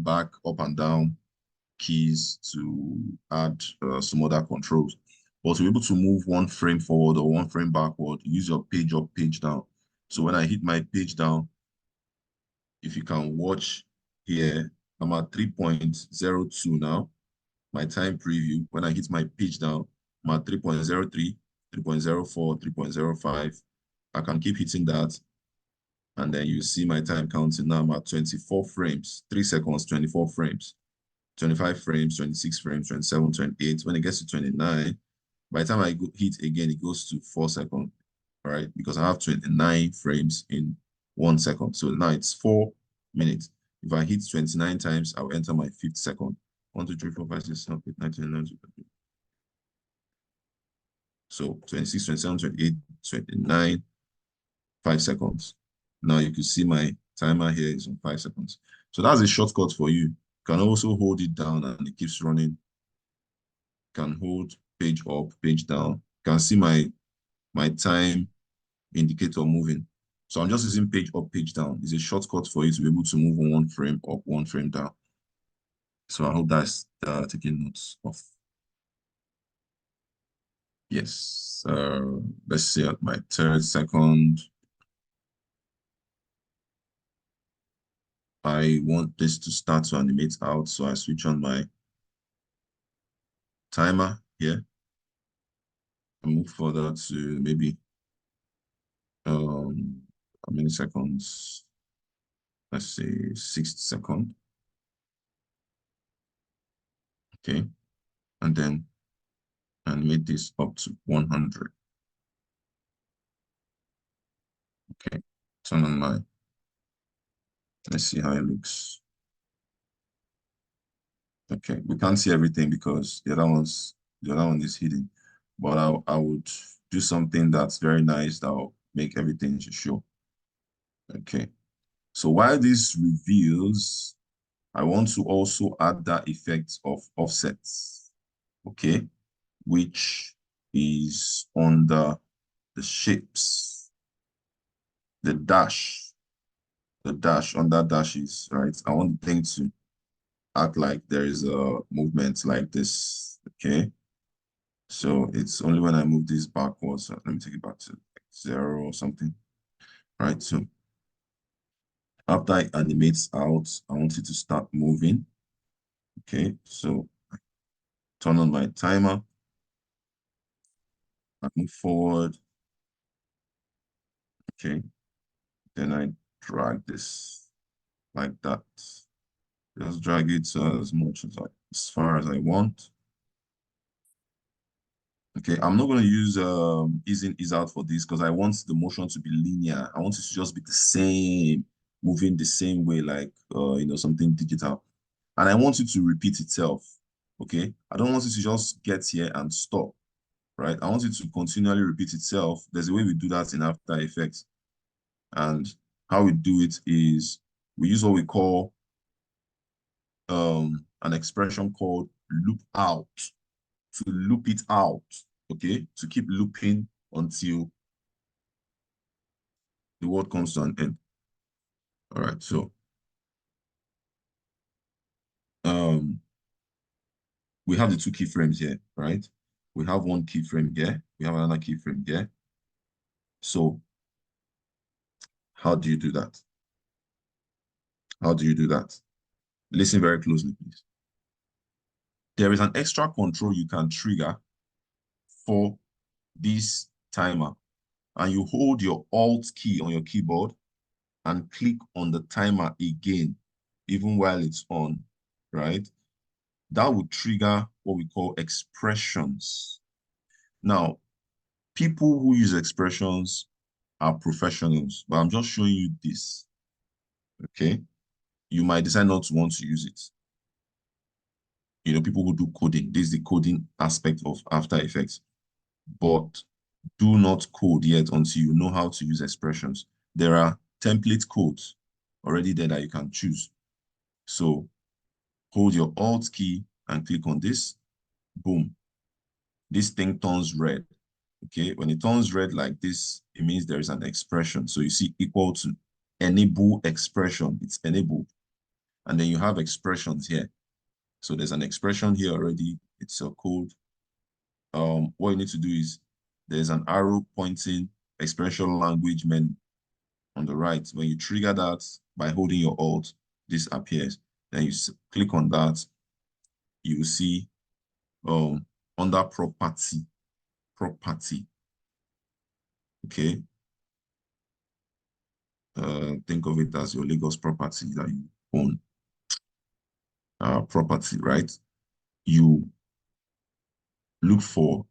back, up and down keys to add some other controls. But to be able to move one frame forward or one frame backward, use your page up, page down. So when I hit my page down, if you can watch here, I'm at 3.02 now. My time preview, when I hit my page down, I'm at 3.03, 3.04, 3.05. I can keep hitting that. And then you see my time counting. Now I'm at 24 frames, 3 seconds, 24 frames, 25 frames, 26 frames, 27, 28. When it gets to 29, by the time I hit again, it goes to 4 seconds, all right? Because I have 29 frames in 1 second. So now it's 4 minutes. If I hit 29 times, I'll enter my 5th second. 1, 2, 3, 4, 5, 6, 7, 8, 9, 10, 11, 12. So 26, 27, 28, 29, 5 seconds. Now you can see my timer here is on 5 seconds. So that's a shortcut for you. You can also hold it down and it keeps running. You can hold page up, page down. You can see my time indicator moving. So I'm just using page up, page down. It's a shortcut for you to be able to move on 1 frame up, 1 frame down. So I hope that's taking notes of. Yes. Let's see at my 3rd second. I want this to start to animate out, so I switch on my timer here. I move further to maybe how many seconds? Let's say 60 seconds. Okay, and then animate this up to 100. Okay, turn on my. Let's see how it looks. Okay, we can't see everything because the other one is hidden. But I would do something that's very nice that will make everything to show. Okay, so while this reveals, I want to also add that effect of offsets, okay, which is under the shapes, the dash under dashes, right? I want the thing to act like there is a movement like this, okay? So it's only when I move this backwards, let me take it back to 0 or something, right? So after it animates out, I want it to start moving, okay? So I turn on my timer, I move forward, okay? Then I drag this like that. Just drag it as much as far as I want. Okay, I'm not going to use ease in, ease out for this because I want the motion to be linear. I want it to just be the same, moving the same way, like something digital. And I want it to repeat itself. Okay, I don't want it to just get here and stop, right? I want it to continually repeat itself. There's a way we do that in After Effects. And how we do it is we use what we call an expression called loop out, to loop it out, okay? To keep looping until the word comes to an end. All right, so we have the 2 keyframes here, right? We have 1 keyframe here. We have another keyframe here. So how do you do that? How do you do that? Listen very closely, please. There is an extra control you can trigger for this timer, and you hold your Alt key on your keyboard and click on the timer again, even while it's on, right? That would trigger what we call expressions. Now, people who use expressions are professionals, but I'm just showing you this, okay? You might decide not to want to use it. People who do coding, this is the coding aspect of After Effects, but do not code yet until you know how to use expressions. There are template codes already there that you can choose. So hold your Alt key and click on this, boom. This thing turns red, okay? When it turns red like this, it means there is an expression. So you see equal to enable expression, it's enabled. And then you have expressions here. So there's an expression here already. It's a code. What you need to do is there's an arrow pointing expression language menu on the right. When you trigger that by holding your Alt, this appears. Then you click on that. You will see under property. Okay. Think of it as your Lagos property that you own. Property, right? You look for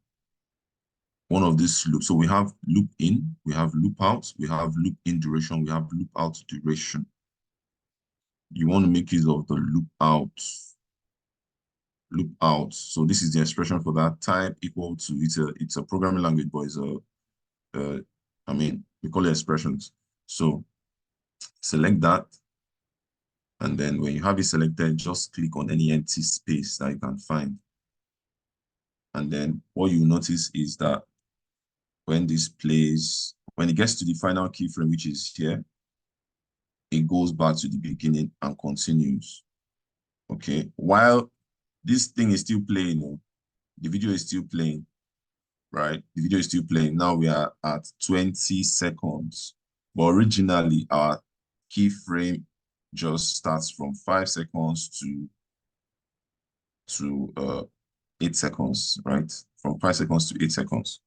one of these loops. So we have loop in, we have loop out, we have loop in duration, we have loop out duration. You want to make use of the loop out. Loop out. So this is the expression for that. Type equal to, it's a programming language, but it's I mean, we call it expressions. So select that. And then when you have it selected, just click on any empty space that you can find. And then what you notice is that when this plays, when it gets to the final keyframe, which is here, it goes back to the beginning and continues. Okay, while this thing is still playing, the video is still playing, right? The video is still playing. Now we are at 20 seconds, but originally our keyframe just starts from 5 seconds to 8 seconds, right? From 5 seconds to 8 seconds.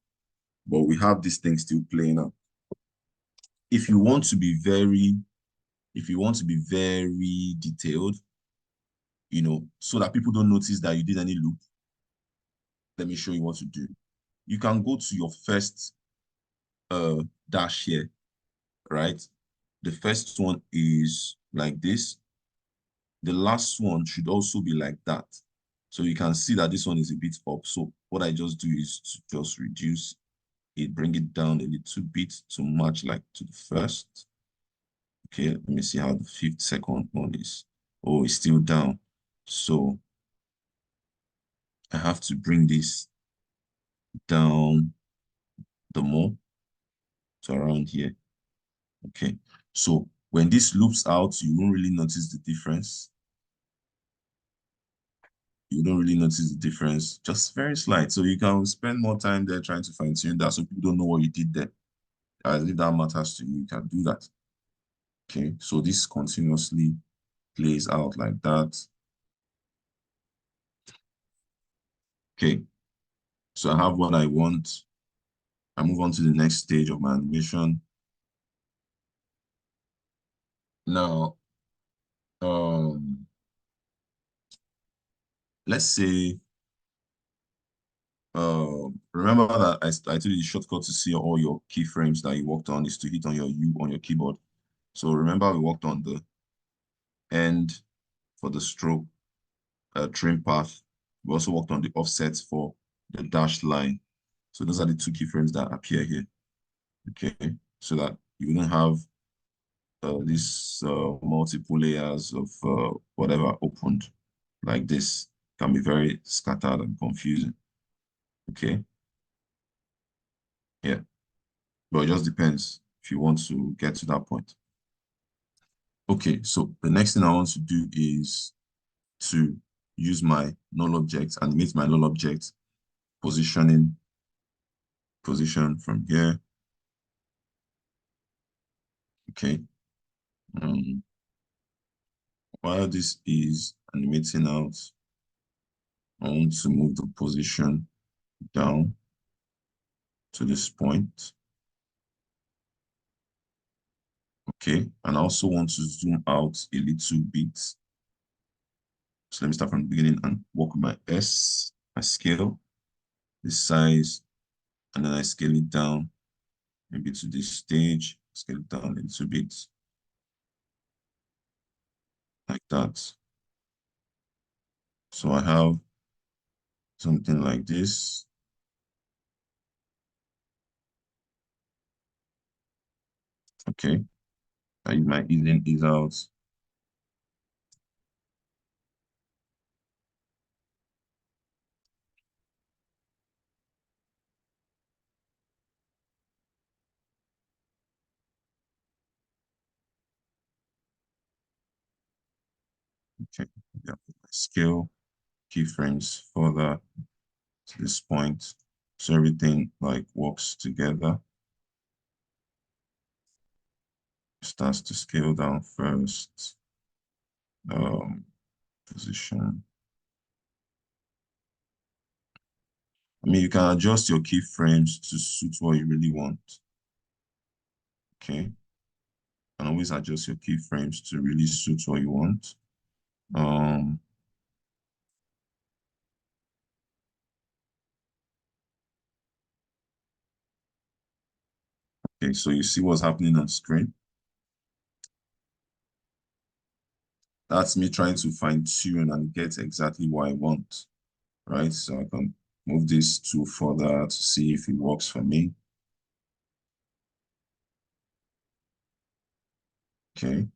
But we have this thing still playing out. If you want to be very detailed, so that people don't notice that you did any loop, let me show you what to do. You can go to your first dash here, right? The first one is like this. The last one should also be like that. So you can see that this one is a bit up. So what I just do is to just reduce it, bring it down a little bit to match like to the first. Okay, let me see how the 5th second one is. Oh, it's still down. So I have to bring this down the more to around here. Okay, so when this loops out, you won't really notice the difference. You don't really notice the difference, just very slight. So you can spend more time there trying to fine tune that so people don't know what you did there. As if that matters to you, you can do that. Okay, so this continuously plays out like that. Okay, so I have what I want. I move on to the next stage of my animation. Now, let's say, remember that I told you the shortcut to see all your keyframes that you worked on is to hit on your U on your keyboard. So remember we worked on the end for the stroke trim path. We also worked on the offsets for the dashed line. So those are the 2 keyframes that appear here. Okay, so that you wouldn't have these multiple layers of whatever opened like this. Can be very scattered and confusing. Okay, yeah, but it just depends if you want to get to that point. Okay, so the next thing I want to do is to use my null object, animate my null object position from here. Okay. While this is animating out, I want to move the position down to this point. Okay, and I also want to zoom out a little bit. So let me start from the beginning and work with my S, my scale, the size, and then I scale it down maybe to this stage, scale it down a little bit like that. So I have something like this. Okay, I use my ease in, ease out. Okay, yeah, my scale. keyframes further to this point, so everything like works together. Starts to scale down first. Position. I mean, you can adjust your keyframes to suit what you really want. Okay. You can always adjust your keyframes to really suit what you want. Okay, so you see what's happening on screen. That's me trying to fine tune and get exactly what I want, right? So I can move this tool further to see if it works for me. Okay.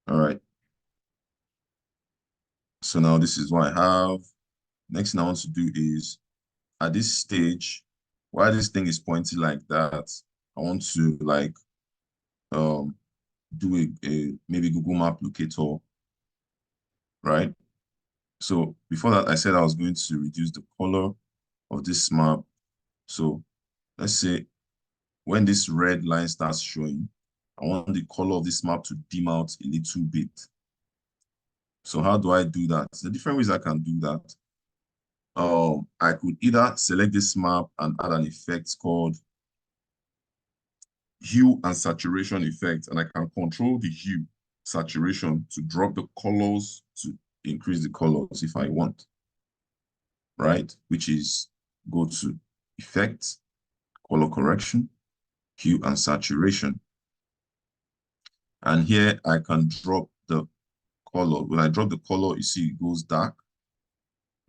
All right. So now this is what I have. Next thing I want to do is, at this stage, while this thing is pointing like that, I want to like do a maybe Google Map locator, right? So before that, I said I was going to reduce the color of this map. So let's say when this red line starts showing, I want the color of this map to dim out a little bit. So how do I do that? The different ways I can do that. I could either select this map and add an effect called hue and saturation effect, and I can control the hue saturation to drop the colors to increase the colors if I want, right? Which is go to effect, color correction, hue and saturation. And here I can drop the color. When I drop the color, you see it goes dark.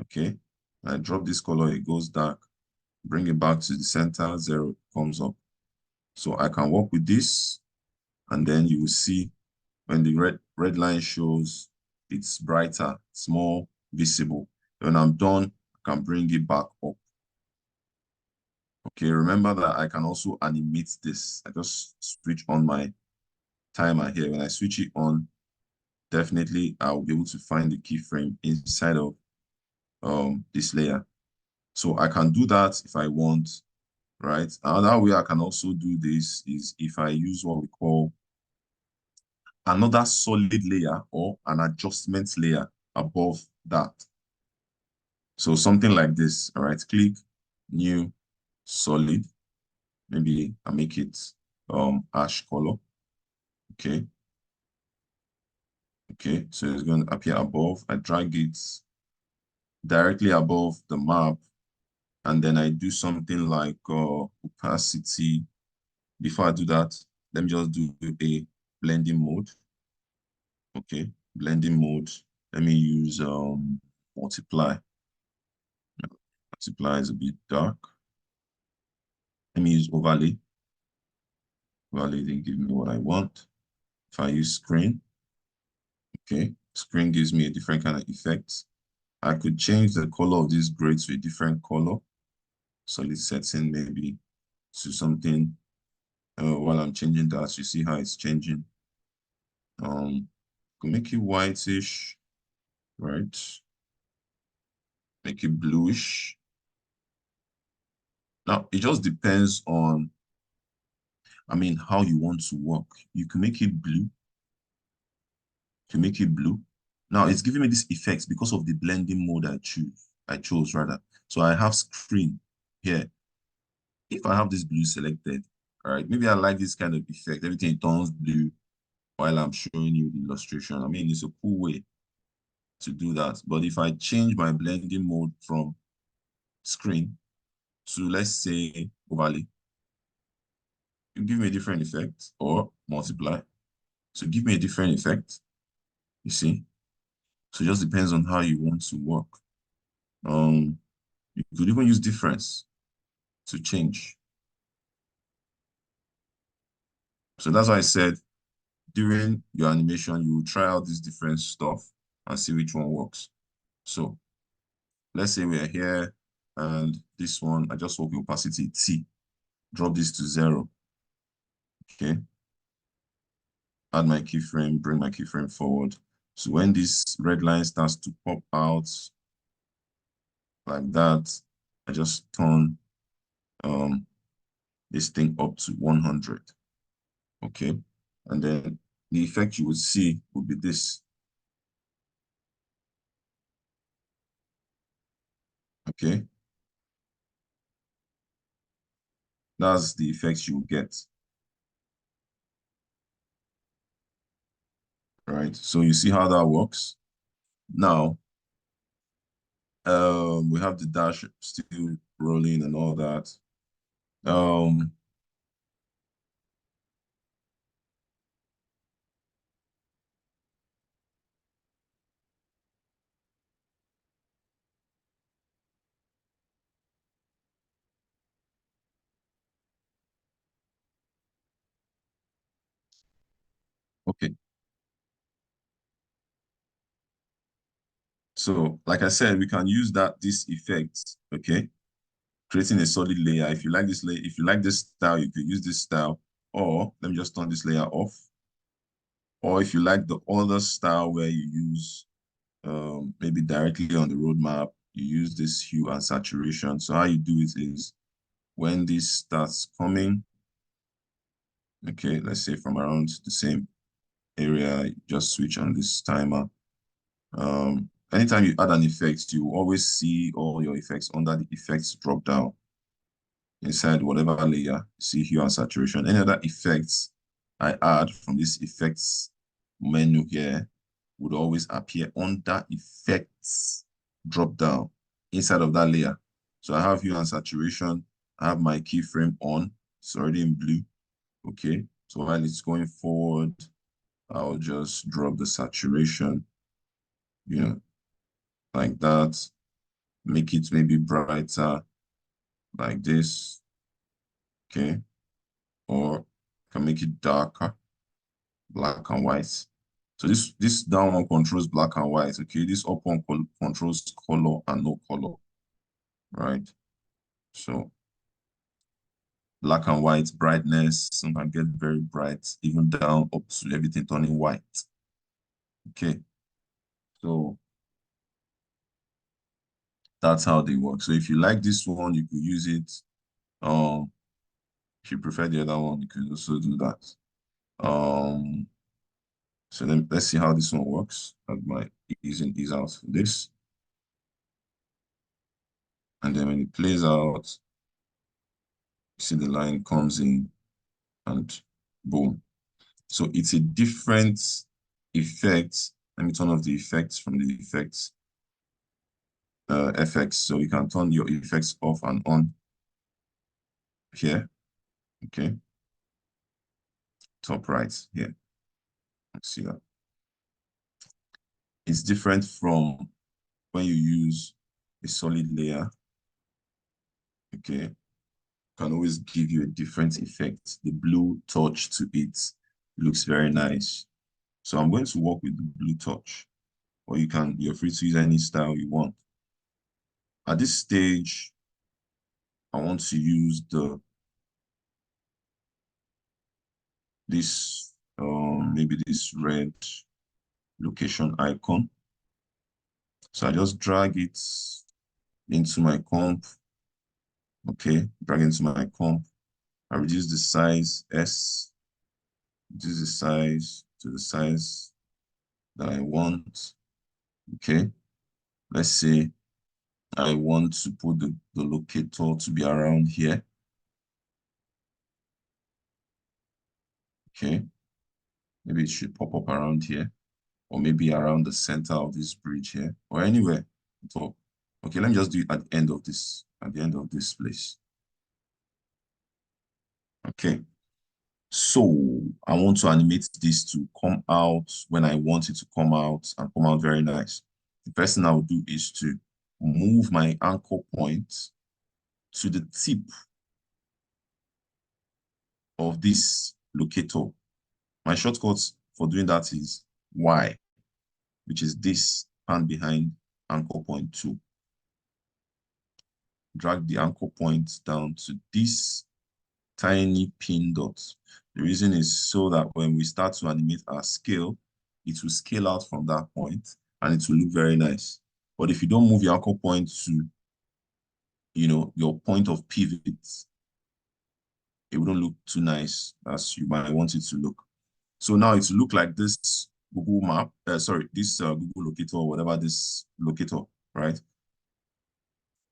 Okay. When I drop this color, it goes dark. Bring it back to the center, 0 comes up. So I can work with this, and then you will see when the red line shows, it's brighter, it's more visible. When I'm done, I can bring it back up. Okay, remember that I can also animate this. I just switch on my timer here. When I switch it on, definitely I'll be able to find the keyframe inside of this layer. So I can do that if I want, right? Another way I can also do this is if I use what we call another solid layer or an adjustment layer above that. So something like this, all right? Click new solid. Maybe I make it ash color. Okay. Okay, so it's going to appear above. I drag it directly above the map, and then I do something like opacity. Before I do that, let me just do a blending mode. Okay, blending mode. Let me use multiply. Multiply is a bit dark. Let me use overlay. Overlay didn't give me what I want. If I use screen, okay, screen gives me a different kind of effect. I could change the color of this gray to a different color. Solid setting maybe to something. While I'm changing that, you see how it's changing. Could make it whitish, right? Make it bluish. Now, it just depends on, I mean, how you want to work. You can make it blue. You can make it blue. Now, it's giving me this effect because of the blending mode I chose rather. So I have screen here. If I have this blue selected, all right, maybe I like this kind of effect. Everything turns blue while I'm showing you the illustration. I mean, it's a cool way to do that. But if I change my blending mode from screen to, let's say, overlay, you give me a different effect, or multiply. So give me a different effect, you see? So it just depends on how you want to work. You could even use difference to change. So that's why I said during your animation, you will try out this different stuff and see which one works. So let's say we're here and this one, I just work with opacity T, drop this to 0. Okay. Add my keyframe, bring my keyframe forward. So when this red line starts to pop out like that, I just turn this thing up to 100. Okay, and then the effect you would see would be this. Okay, that's the effects you will get. Right, so you see how that works. Now, we have the dash still rolling and all that. Okay. So, like I said, we can use this effect, okay? Creating a solid layer. If you like this layer, if you like this style, you could use this style. Or let me just turn this layer off. Or if you like the other style where you use maybe directly on the roadmap, you use this hue and saturation. So how you do it is when this starts coming, okay, let's say from around the same area, you just switch on this timer. Anytime you add an effect, you will always see all your effects under the effects drop down inside whatever layer. See hue and saturation. Any other effects I add from this effects menu here would always appear under effects drop down inside of that layer. So I have hue and saturation. I have my keyframe on. It's already in blue. Okay. So while it's going forward, I'll just drop the saturation, you know, like that. Make it maybe brighter like this. Okay. Or can make it darker, black and white. So this down one controls black and white. Okay. This up one controls color and no color. Right. So black and white brightness, some can get very bright, even down up to everything turning white. Okay. So that's how they work. So if you like this one, you could use it. If you prefer the other one, you can also do that. So then let's see how this one works. Add my ease in, ease out for this. And then when it plays out, see the line comes in and boom. So it's a different effect. Let me turn off the effects from the effects. FX, so you can turn your effects off and on here. Okay. Top right here. Let's see that. It's different from when you use a solid layer. Okay. Can always give you a different effect. The blue touch to it looks very nice. So I'm going to work with the blue touch, or you're free to use any style you want. At this stage, I want to use maybe this red location icon. So I just drag it into my comp. Okay, drag into my comp. I reduce the size S, reduce the size to the size that I want. Okay, let's say I want to put the locator to be around here. Okay, maybe it should pop up around here, or maybe around the center of this bridge here, or anywhere. Okay, let me just do it at the end of this place. Okay, so I want to animate this to come out when I want it to come out and come out very nice. The first thing I will do is to move my anchor point to the tip of this locator. My shortcut for doing that is Y, which is this hand behind anchor point 2. Drag the anchor point down to this tiny pin dot. The reason is so that when we start to animate our scale, it will scale out from that point and it will look very nice. But if you don't move your anchor point to, your point of pivot, it wouldn't look too nice as you might want it to look. So now it will look like this Google map, this Google locator or whatever this locator, right?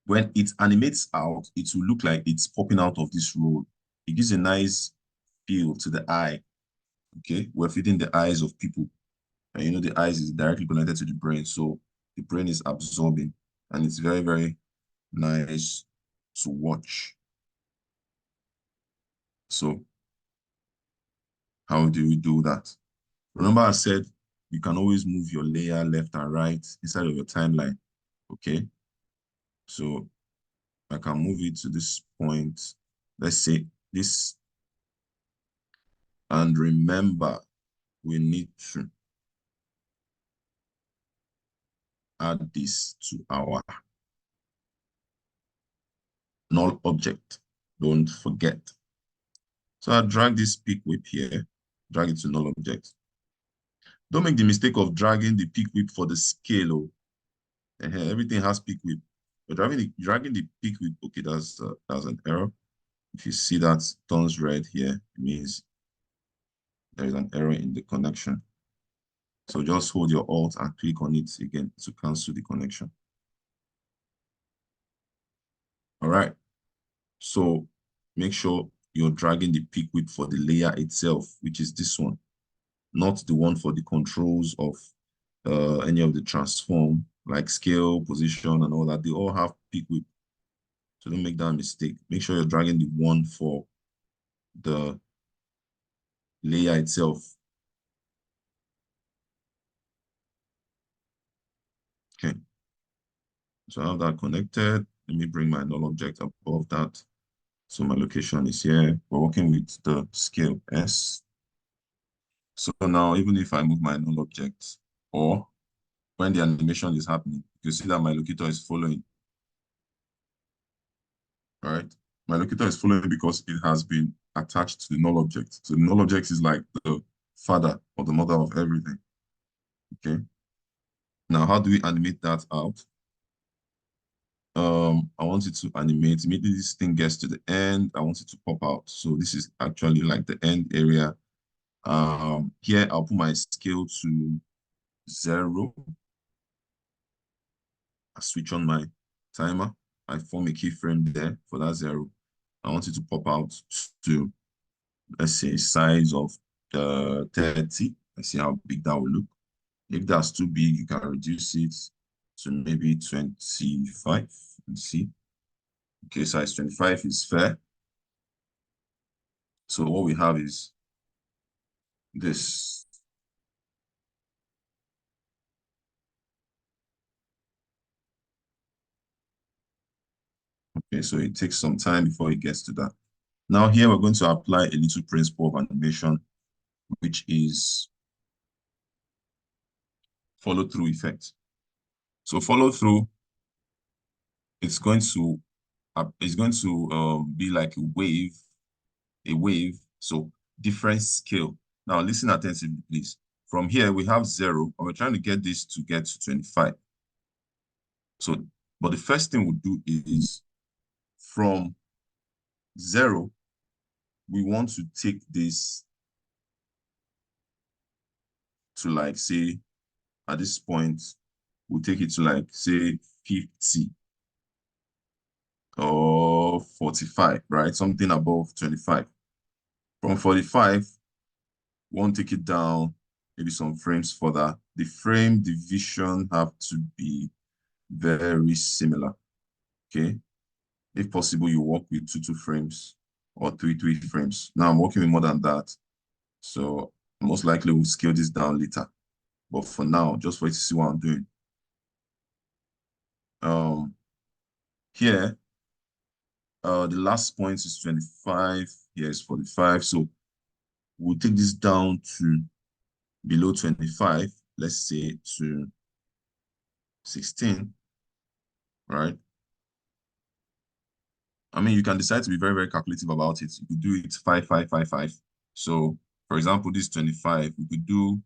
When it animates out, it will look like it's popping out of this road. It gives a nice feel to the eye. Okay, we're feeding the eyes of people. And the eyes is directly connected to the brain. So the brain is absorbing and it's very, very nice to watch. So how do we do that? Remember I said you can always move your layer left and right inside of your timeline. Okay, so I can move it to this point. Let's say this. And remember, we need to add this to our null object. Don't forget. So I drag this peak whip here, drag it to null object. Don't make the mistake of dragging the peak whip for the scale. Oh. Everything has peak whip. But dragging the peak whip, okay, that's an error. If you see that turns red here, it means there is an error in the connection. So just hold your Alt and click on it again to cancel the connection. All right. So make sure you're dragging the peak whip for the layer itself, which is this one, not the one for the controls of any of the transform, like scale, position, and all that. They all have peak whip. So don't make that mistake. Make sure you're dragging the one for the layer itself. Okay. So I have that connected. Let me bring my null object above that. So my location is here. We're working with the scale S. So now, even if I move my null object, or when the animation is happening, you see that my locator is following. All right. My locator is following because it has been attached to the null object. So the null object is like the father or the mother of everything. Okay. Now, how do we animate that out? I want it to animate. Immediately this thing gets to the end, I want it to pop out. So this is actually like the end area. Here I'll put my scale to 0. I switch on my timer. I form a keyframe there for that 0. I want it to pop out to, let's say, size of 30. Let's see how big that will look. If that's too big, you can reduce it to maybe 25 and see. Okay, size 25 is fair. So what we have is this. Okay, so it takes some time before it gets to that. Now here we're going to apply a little principle of animation, which is follow through effect. So follow through, it's going to be like a wave. So different scale. Now listen attentively, please. From here we have 0, and we're trying to get this to get to 25. So, but the first thing we'll do is from 0, we want to take this to, like, say, at this point, we'll take it to, like, say, 50 or 45, right? Something above 25. From 45, we want to take it down, maybe some frames further. The frame division have to be very similar, okay? If possible, you work with 2 frames or 3 frames. Now I'm working with more than that. So most likely we'll scale this down later. But for now, just for you to see what I'm doing. Here, the last point is 25. Here is 45. So we'll take this down to below 25. Let's say to 16, right? I mean, you can decide to be very, very calculative about it. You could do it 5, 5, 5, 5. So, for example, this 25, we could do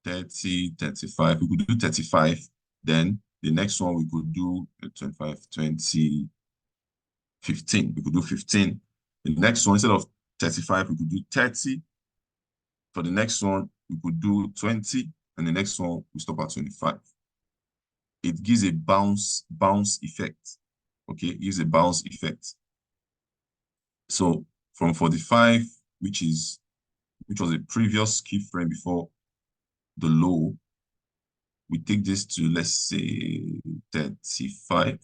30, 35. We could do 35. Then the next one we could do 25, 20, 15. We could do 15. The next one, instead of 35, we could do 30. For the next one, we could do 20. And the next one, we stop at 25. It gives a bounce effect. Okay, it gives a bounce effect. So from 45, which was a previous keyframe before the low, we take this to, let's say, 35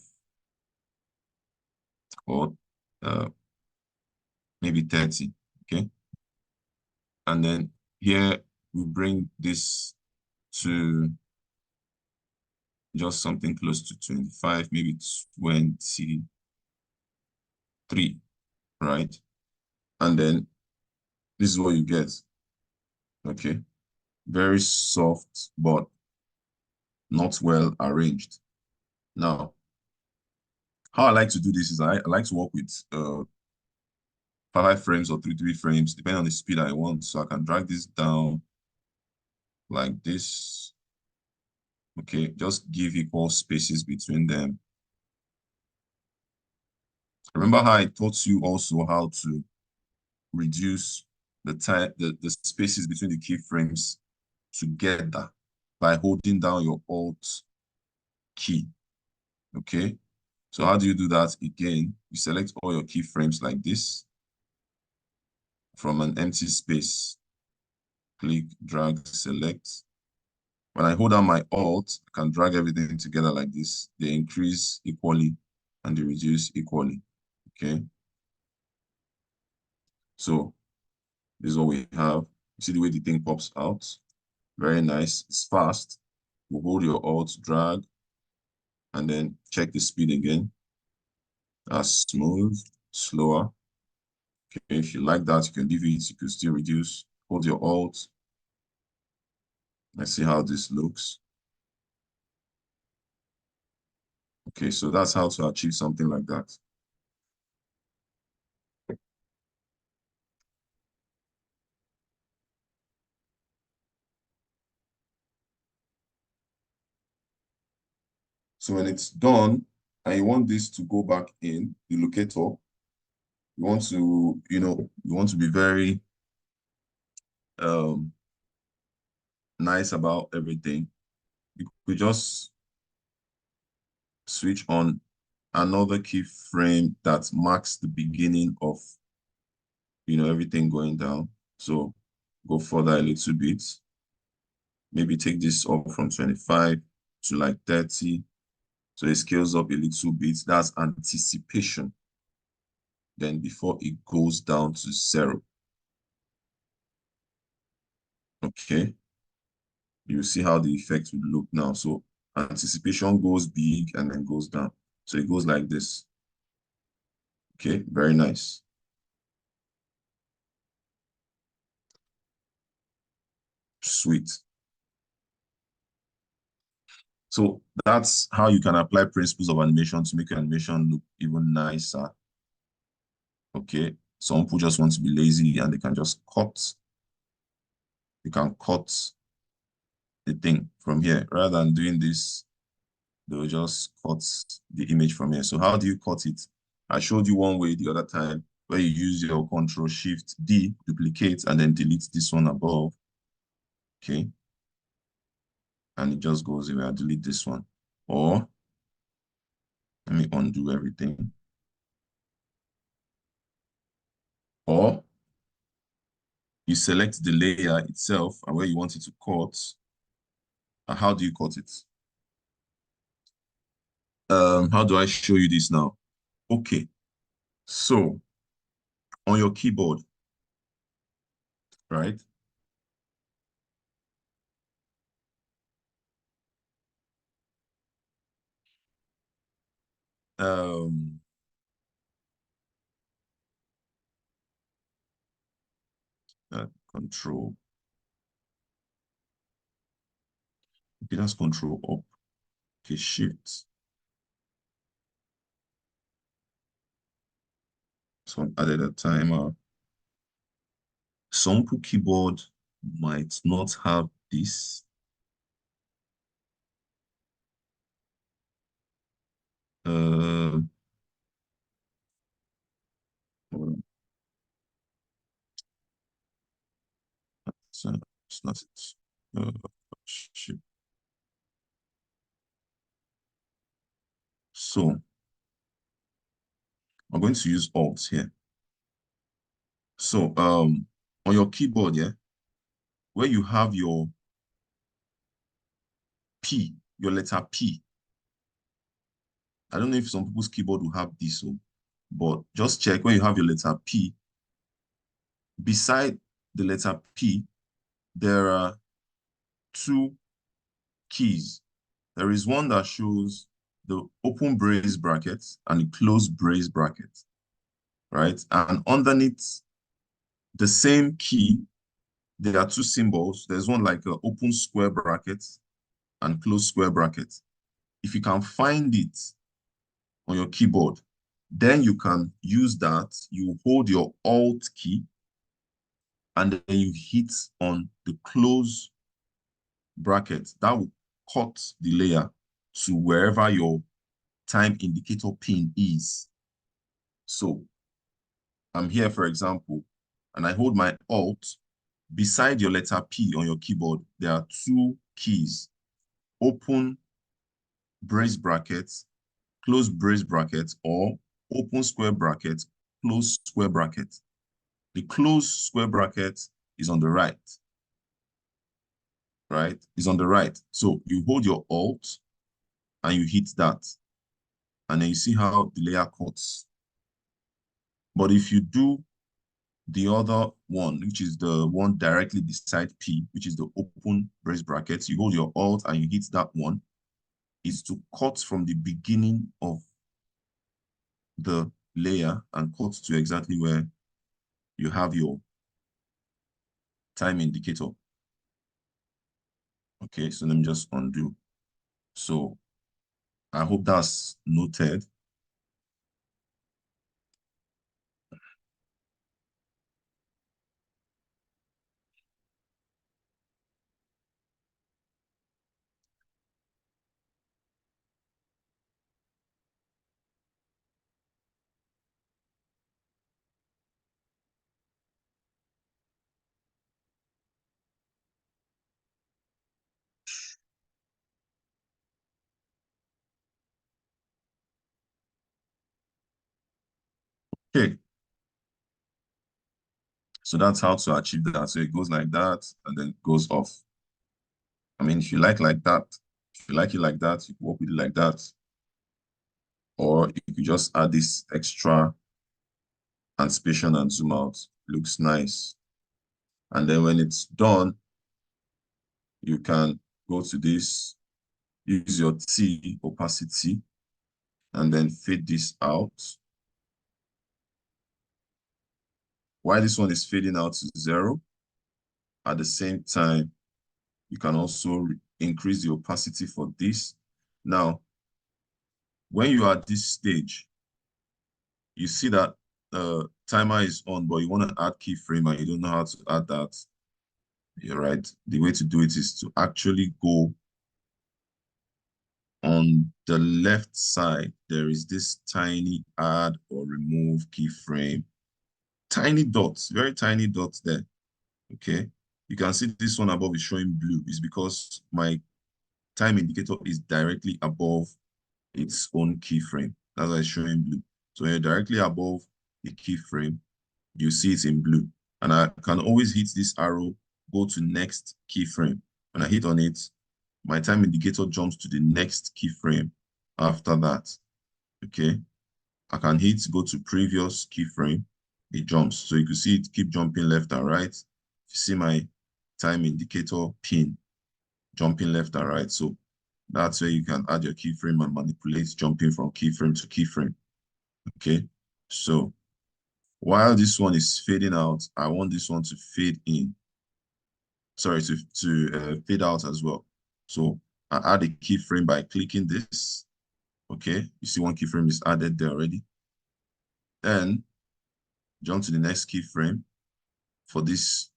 or maybe 30, okay? And then here we bring this to just something close to 25, maybe 23, right? And then this is what you get, okay? Very soft, but not well arranged. Now, how I like to do this is I like to work with 5 frames or 3 frames, depending on the speed I want. So I can drag this down like this. Okay, just give equal spaces between them. Remember how I taught you also how to reduce the spaces between the keyframes together by holding down your Alt key. Okay, so how do you do that? Again, you select all your keyframes like this from an empty space. Click, drag, select. When I hold down my Alt, I can drag everything together like this. They increase equally and they reduce equally. Okay. So this is what we have. See the way the thing pops out. Very nice. It's fast. We'll hold your Alt, drag, and then check the speed again. That's smooth, slower. Okay, if you like that, you can leave it. You can still reduce. Hold your Alt. Let's see how this looks. Okay, so that's how to achieve something like that. So when it's done, and you want this to go back in the locator, you want to, you want to be very nice about everything. You could just switch on another keyframe that marks the beginning of, everything going down. So go further a little bit. Maybe take this up from 25 to like 30. So it scales up a little bit. That's anticipation. Then before it goes down to 0. Okay. You see how the effect would look now. So anticipation goes big and then goes down. So it goes like this. Okay, very nice. Sweet. So that's how you can apply principles of animation to make your animation look even nicer. Okay, some people just want to be lazy and they can just cut. You can cut the thing from here. Rather than doing this, they'll just cut the image from here. So how do you cut it? I showed you one way the other time where you use your Control-Shift-D, duplicate, and then delete this one above. Okay. And it just goes away. I'll delete this one. Or let me undo everything. Or you select the layer itself and where you want it to cut. And how do you cut it? How do I show you this now? Okay. So on your keyboard, right? Control. Okay, that's Control up. Okay, Shift. So I added a timer. Some keyboard might not have this. hold on. So it's not it. Shit. So I'm going to use Alt here. So on your keyboard, yeah, where you have your P, your letter P. I don't know if some people's keyboard will have this, but just check when you have your letter P. Beside the letter P, there are two keys. There is one that shows the open brace bracket and the closed brace bracket, right? And underneath the same key, there are two symbols. There's one like an open square bracket and closed square bracket. If you can find it on your keyboard, then you can use that. You hold your Alt key and then you hit on the close bracket. That will cut the layer to wherever your time indicator pin is. So I'm here, for example, and I hold my Alt. Beside your letter P on your keyboard, there are two keys: open brace brackets, close brace brackets, or open square bracket, close square bracket. The close square bracket is on the right, right? Is on the right. So you hold your Alt and you hit that. And then you see how the layer cuts. But if you do the other one, which is the one directly beside P, which is the open brace brackets, you hold your Alt and you hit that one, is to cut from the beginning of the layer and cut to exactly where you have your time indicator. Okay, so let me just undo. So I hope that's noted. Okay. So that's how to achieve that. So it goes like that and then it goes off. I mean, if you like that, if you like it like that, you can work with it like that. Or you could just add this extra anticipation and zoom out. Looks nice. And then when it's done, you can go to this, use your T opacity, and then fade this out. While this one is fading out to 0, at the same time, you can also increase the opacity for this. Now, when you are at this stage, you see that the timer is on, but you want to add keyframe and you don't know how to add that. You're right. The way to do it is to actually go on the left side. There is this tiny add or remove keyframe. Tiny dots, very tiny dots there. Okay. You can see this one above is showing blue. It's because my time indicator is directly above its own keyframe. That's why it's showing blue. So when you're directly above the keyframe, you see it in blue. And I can always hit this arrow, go to next keyframe. When I hit on it, my time indicator jumps to the next keyframe after that. Okay. I can hit go to previous keyframe, it jumps. So you can see it keep jumping left and right. If you see my time indicator pin jumping left and right. So that's where you can add your keyframe and manipulate jumping from keyframe to keyframe. Okay. So while this one is fading out, I want this one to fade in. Sorry, to fade out as well. So I add a keyframe by clicking this. Okay, you see one keyframe is added there already. Then jump to the next keyframe for this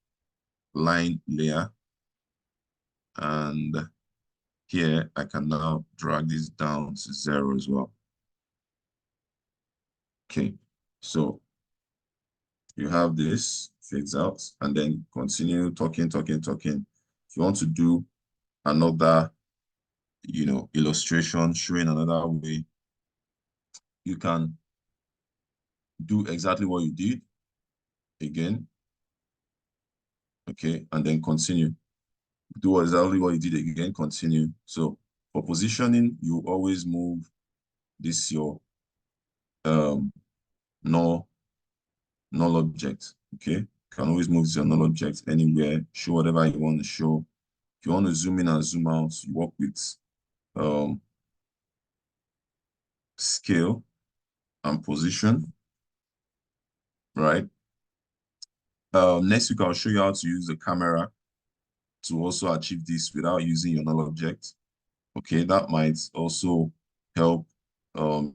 line layer. And here I can now drag this down to 0 as well. Okay, so you have this fades out, and then continue talking. If you want to do another, illustration showing another way, you can do exactly what you did again. Okay, and then continue. Do exactly what you did again, continue. So for positioning, you always move this your null object. Okay, you can always move your null object anywhere, show whatever you want to show. If you want to zoom in and zoom out, you work with scale and position, right? Next week, I'll show you how to use the camera to also achieve this without using your null object. Okay, that might also help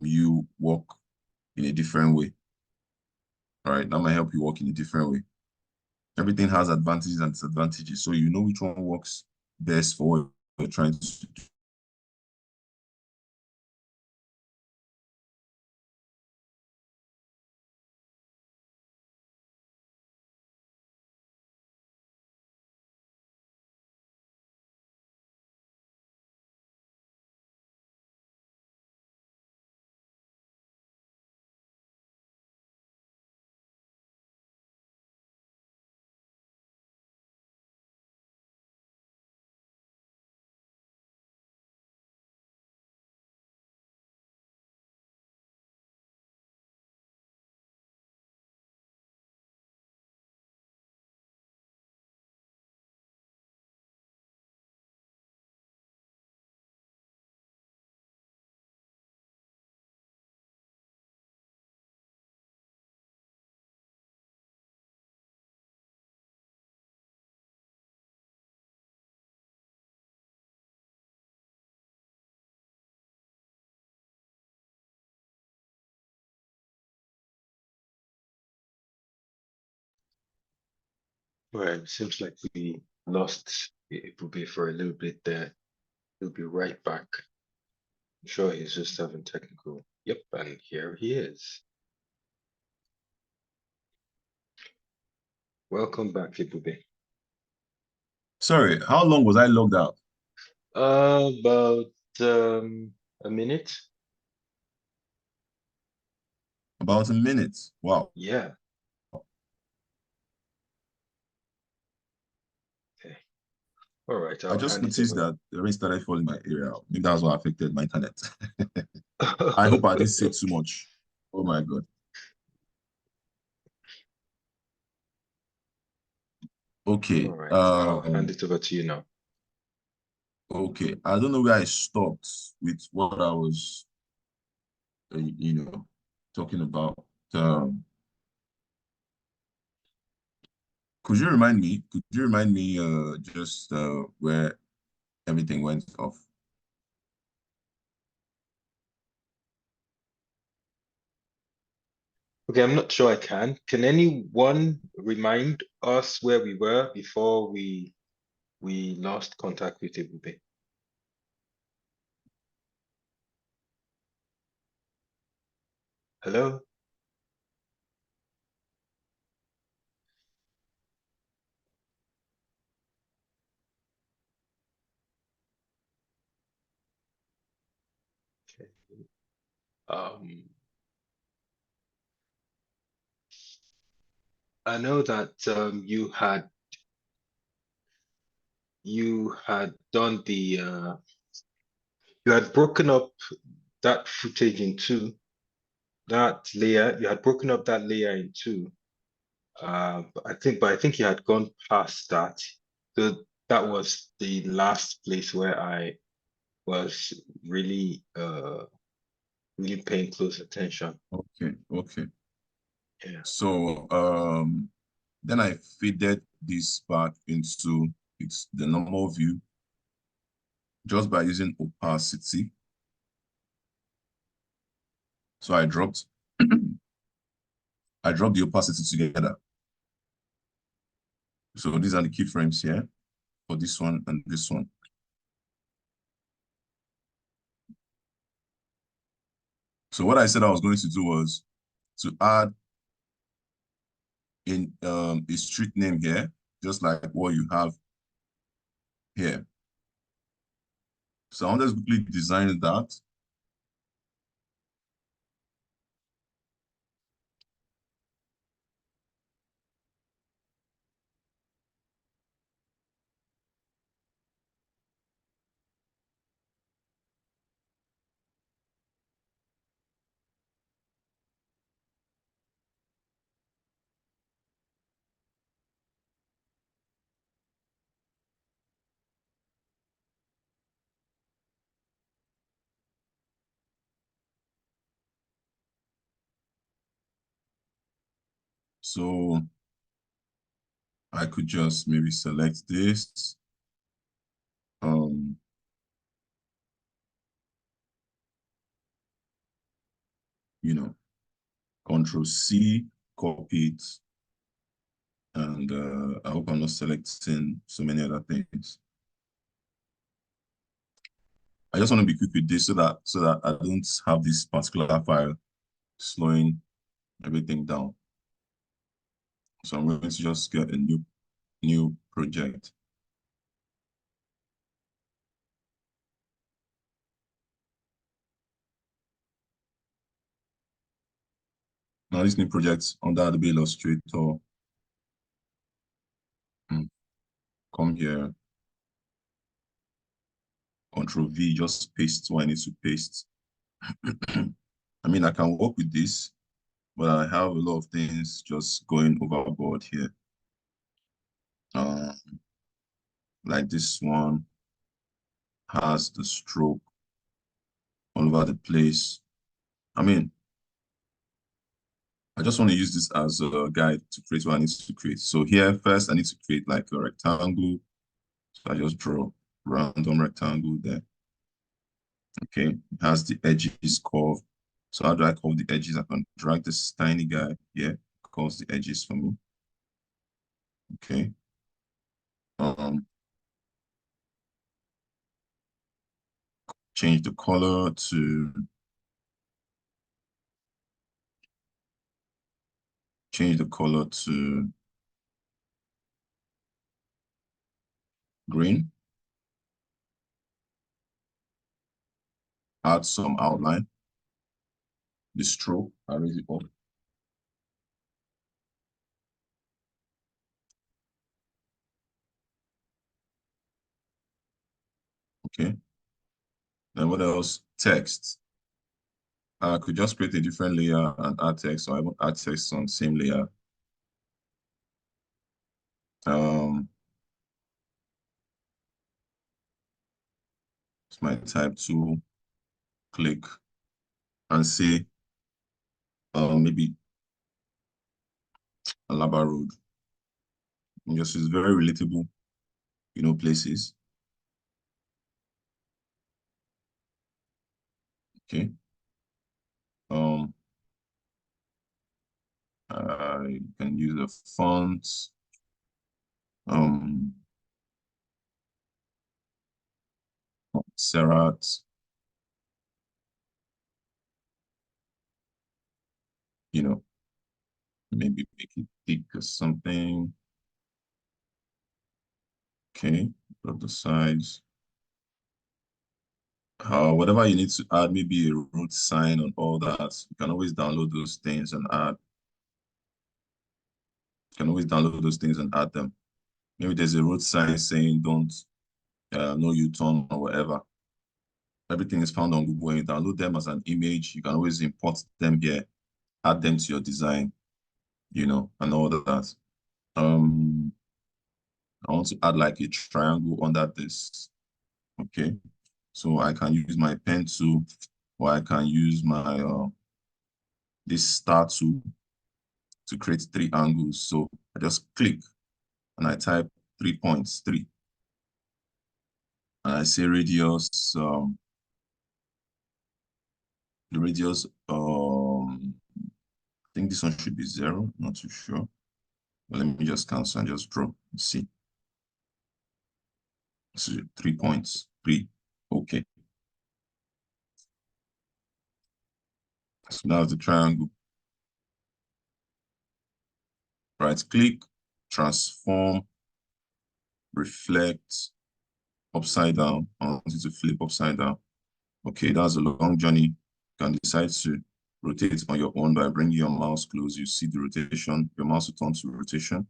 you work in a different way. All right, that might help you work in a different way. Everything has advantages and disadvantages, so you know which one works best for what you're trying to do. Well, it seems like we lost Ibube for a little bit there. He'll be right back. I'm sure he's just having technical. Yep, and here he is. Welcome back, Ibube. Sorry, how long was I logged out? About a minute. About a minute. Wow. Yeah. Okay. All right, I I'll just hand it noticed over. that the rain started falling in my area. Maybe that's what affected my internet. I hope I didn't say too much. Oh my God. All Okay. right, I'll hand it over to you now. Okay. I don't know where I stopped with what I was, talking about. Could you remind me? Just where everything went off? Okay, I'm not sure I can. Can anyone remind us where we were before we lost contact with Ibube? Hello? Okay. Um, I know that you had done the you had broken up that footage in two. That layer, you had broken up that layer in two. But I think you had gone past that. So that was the last place where I was really really paying close attention. Okay. Yeah. So then I faded this back into the normal view just by using opacity. So I dropped the opacity together. So these are the keyframes here for this one and this one. So what I said I was going to do was to add in a street name here, just like what you have here. So I'll just quickly design that. So I could just maybe select this. You know, Control C, copy it. And I hope I'm not selecting so many other things. I just want to be quick with this so that I don't have this particular file slowing everything down. So I'm going to just get a new project. Now this new project under Adobe Illustrator. Come here. Control V, just paste what I need to paste. I mean, I can work with this, but I have a lot of things just going overboard here. Like this one has the stroke all over the place. I mean, I just want to use this as a guide to create what I need to create. So here, first, I need to create like a rectangle. So I just draw random rectangle there. Okay, it has the edges curved. So how do I curve the edges? I can drag this tiny guy here, curves the edges for me. Okay. Change the color to green. Add some outline. The stroke, I raise it up. Okay. Then what else? Text. I could just create a different layer and add text, so I won't add text on the same layer. It's my type tool, click and say maybe Alaba Road. And just is very relatable, places. Okay. I can use the fonts. Serrat. Maybe make it thick or something. Okay, drop the size. Whatever you need to add, maybe a road sign and all that, you can always download those things and add. You can always download those things and add them. Maybe there's a road sign saying don't no U-turn or whatever. Everything is found on Google. When you download them as an image, you can always import them here, add them to your design, and all that. I want to add like a triangle under this. Okay, so I can use my pen tool, or I can use my this star tool to create 3 angles. So I just click and I type 3 points, 3. And I say radius, the radius, I think this one should be 0, not too sure. But let me just cancel and just draw. Let's see. So 3 points, 3. Okay. So now the triangle. right click, transform, reflect, upside down. I want it to flip upside down. Okay, that's a long journey. You can decide to rotate on your own by bringing your mouse close. You see the rotation, your mouse will turn to rotation.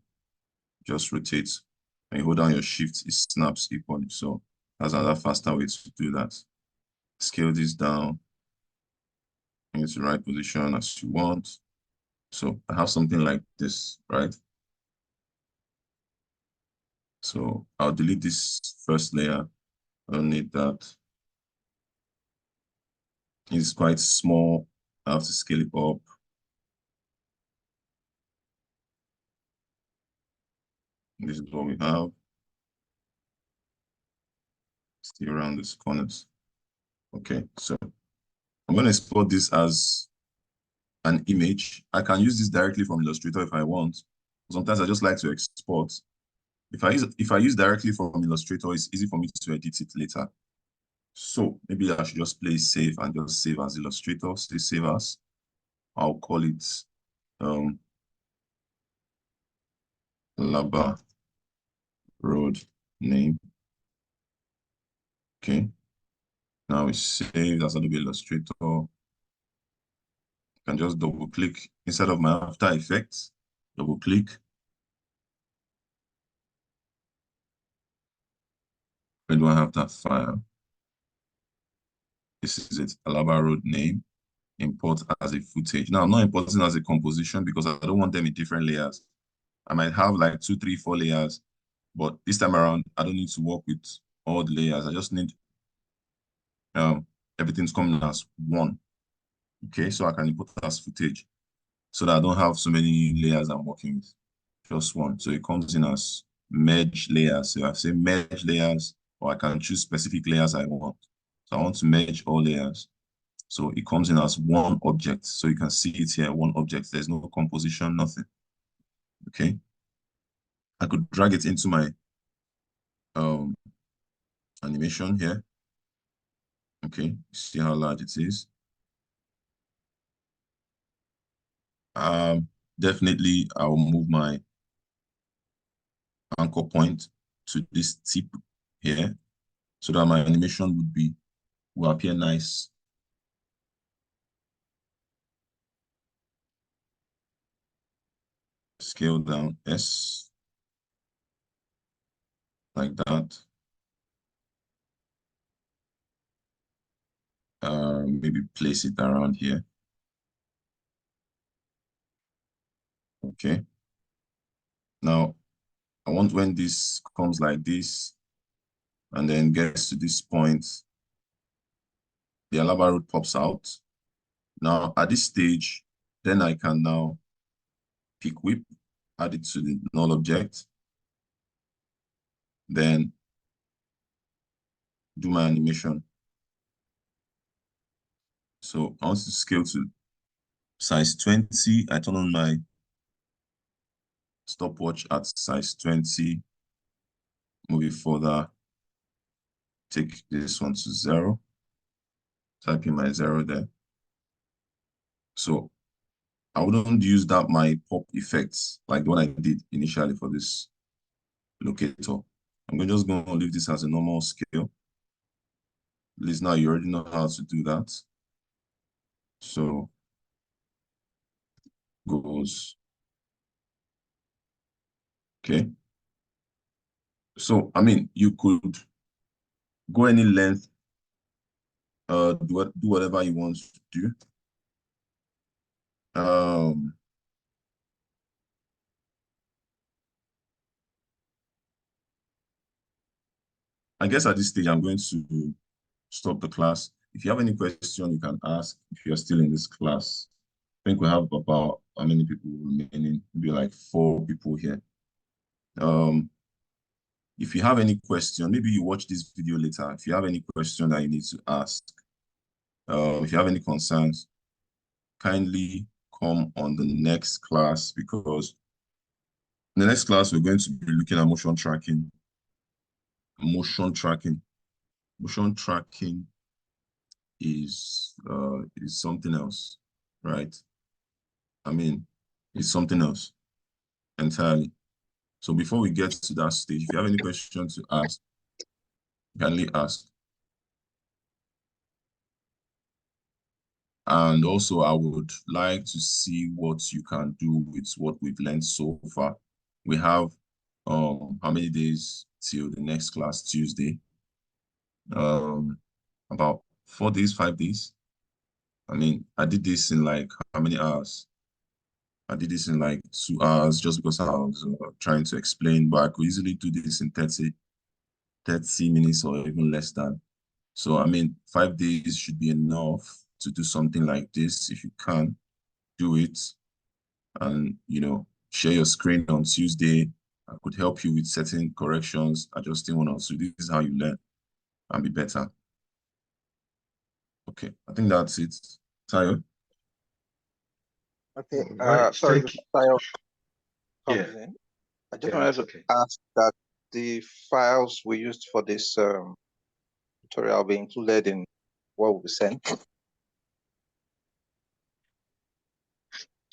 Just rotate. When you hold down your shift, it snaps equally. So that's another faster way to do that. Scale this down, bring it to the right position as you want. So I have something like this, right? So I'll delete this first layer. I don't need that. It's quite small. I have to scale it up. This is what we have. Stay around these corners. Okay, so I'm going to export this as an image. I can use this directly from Illustrator if I want. Sometimes I just like to export. If I use directly from Illustrator, it's easy for me to edit it later. So maybe I should just play save and just save as Illustrator. Say save as. I'll call it Alaba Road name. Okay. Now it's saved as Adobe Illustrator. I can just double click inside of my After Effects, double click. Where do I have that file? This is it, Alaba Road name, import as a footage. Now I'm not importing as a composition because I don't want them in different layers. I might have like 2, 3, 4 layers, but this time around, I don't need to work with all the layers. I just need everything's coming as one. Okay, so I can import as footage so that I don't have so many layers I'm working with. Just one. So it comes in as merge layers. So I say merge layers, or I can choose specific layers I want. So I want to merge all layers. So it comes in as one object. So you can see it here, one object. There's no composition, nothing. Okay. I could drag it into my animation here. Okay, see how large it is. Definitely I'll move my anchor point to this tip here so that my animation will appear nice. Scale down S like that. Maybe place it around here. Okay. Now I want when this comes like this and then gets to this point, the Alaba Road pops out. Now at this stage, then I can now pick whip, add it to the null object, then do my animation. So I want to scale to size 20. I turn on my stopwatch at size 20, move it further, take this one to 0, type in my 0 there. So I wouldn't use that my pop effects like the one I did initially for this locator. I'm just going to leave this as a normal scale. At least now you already know how to do that. So goes. Okay. So, I mean, you could go any length, do whatever you want to do. I guess at this stage, I'm going to stop the class. If you have any question, you can ask if you're still in this class. I think we have about how many people remaining? Maybe like 4 people here. If you have any question, maybe you watch this video later. If you have any question that you need to ask, if you have any concerns, kindly come on the next class because in the next class, we're going to be looking at motion tracking. Motion tracking is something else, right? I mean, it's something else. entirely. So before we get to that stage, if you have any questions to ask, kindly ask. And also, I would like to see what you can do with what we've learned so far. We have how many days till the next class, Tuesday? About 4 days, 5 days. I mean, I did this in like how many hours? I did this in like 2 hours just because I was trying to explain, but I could easily do this in 30 minutes or even less than. So, I mean, 5 days should be enough to do something like this. If you can, do it. And, share your screen on Tuesday. I could help you with certain corrections, adjusting one or two. This is how you learn and be better. Okay, I think that's it. Tayo? Okay, Right, sorry, thank you. Tayo Yeah. comes in. I just Yeah, wanted that's to okay. ask that the files we used for this tutorial be included in what we sent.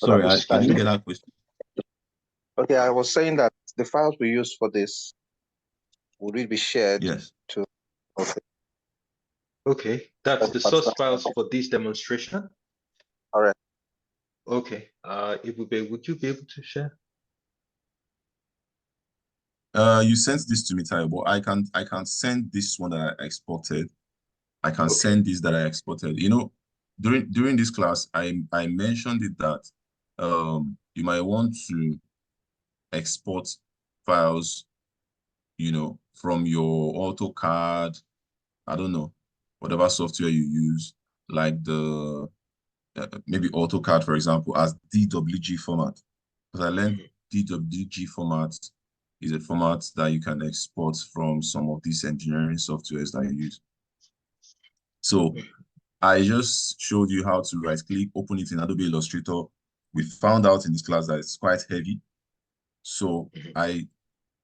Sorry, I didn't get that question. Okay, I was saying that the files we used for this, would it be shared Yes. to? Okay. Okay, that's the source files for this demonstration. All right. Okay, Ebube, would you be able to share? You sent this to me, Tayo, but I can send this one that I exported. I can Okay. send this that I exported. During this class, I mentioned it that you might want to export files, from your AutoCAD, I don't know, whatever software you use, like the maybe AutoCAD, for example, as DWG format. Because I learned DWG format is a format that you can export from some of these engineering softwares that you use. So I just showed you how to right-click, open it in Adobe Illustrator. We found out in this class that it's quite heavy. So I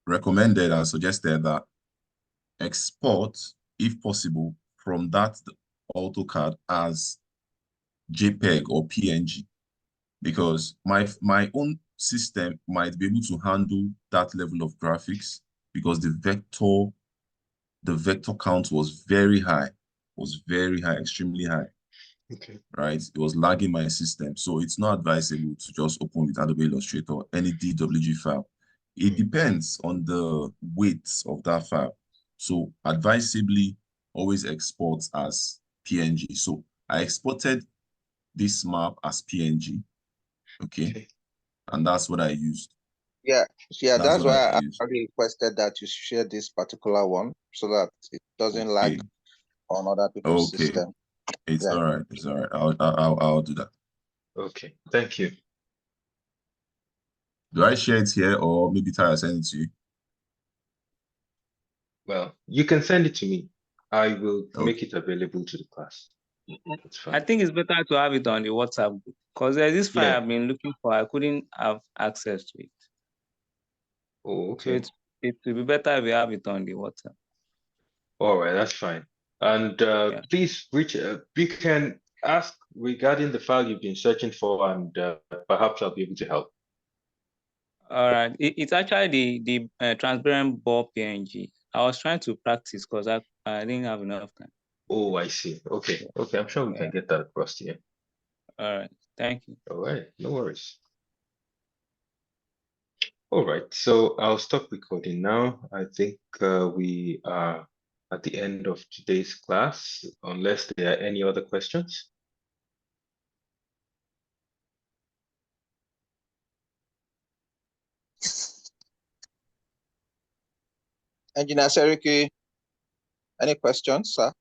recommended and suggested that export, if possible, from that AutoCAD as JPEG or PNG, because my own system might be able to handle that level of graphics because the vector count was very high, extremely high. Okay. Right? It was lagging my system. So it's not advisable to just open with Adobe Illustrator any DWG file. It depends on the weight of that file. So advisably, always export as PNG. So I exported this map as PNG. Okay. And that's what I used. Yeah, that's what why I I used. actually requested that you share this particular one so that it doesn't lag on other people's system. It's all right. It's all right. I'll do that. Okay, thank you. Do I share it here or maybe Tyler send it to you? Well, you can send it to me. I will make it available to the class. That's fine. I think it's better to have it on the WhatsApp group because there's this file I've been looking for. I couldn't have access to it. Oh, okay. So it will be better if we have it on the WhatsApp. All right, that's fine. And please you can ask regarding the file you've been searching for, and perhaps I'll be able to help. All right, it's actually the transparent ball PNG. I was trying to practice because I didn't have enough time. Oh, I see. Okay, okay. I'm sure we can get that across to you. All right, thank you. All right, no worries. All right, so I'll stop recording now. I think we are at the end of today's class, unless there are any other questions. Engineer Seriki, any questions, sir?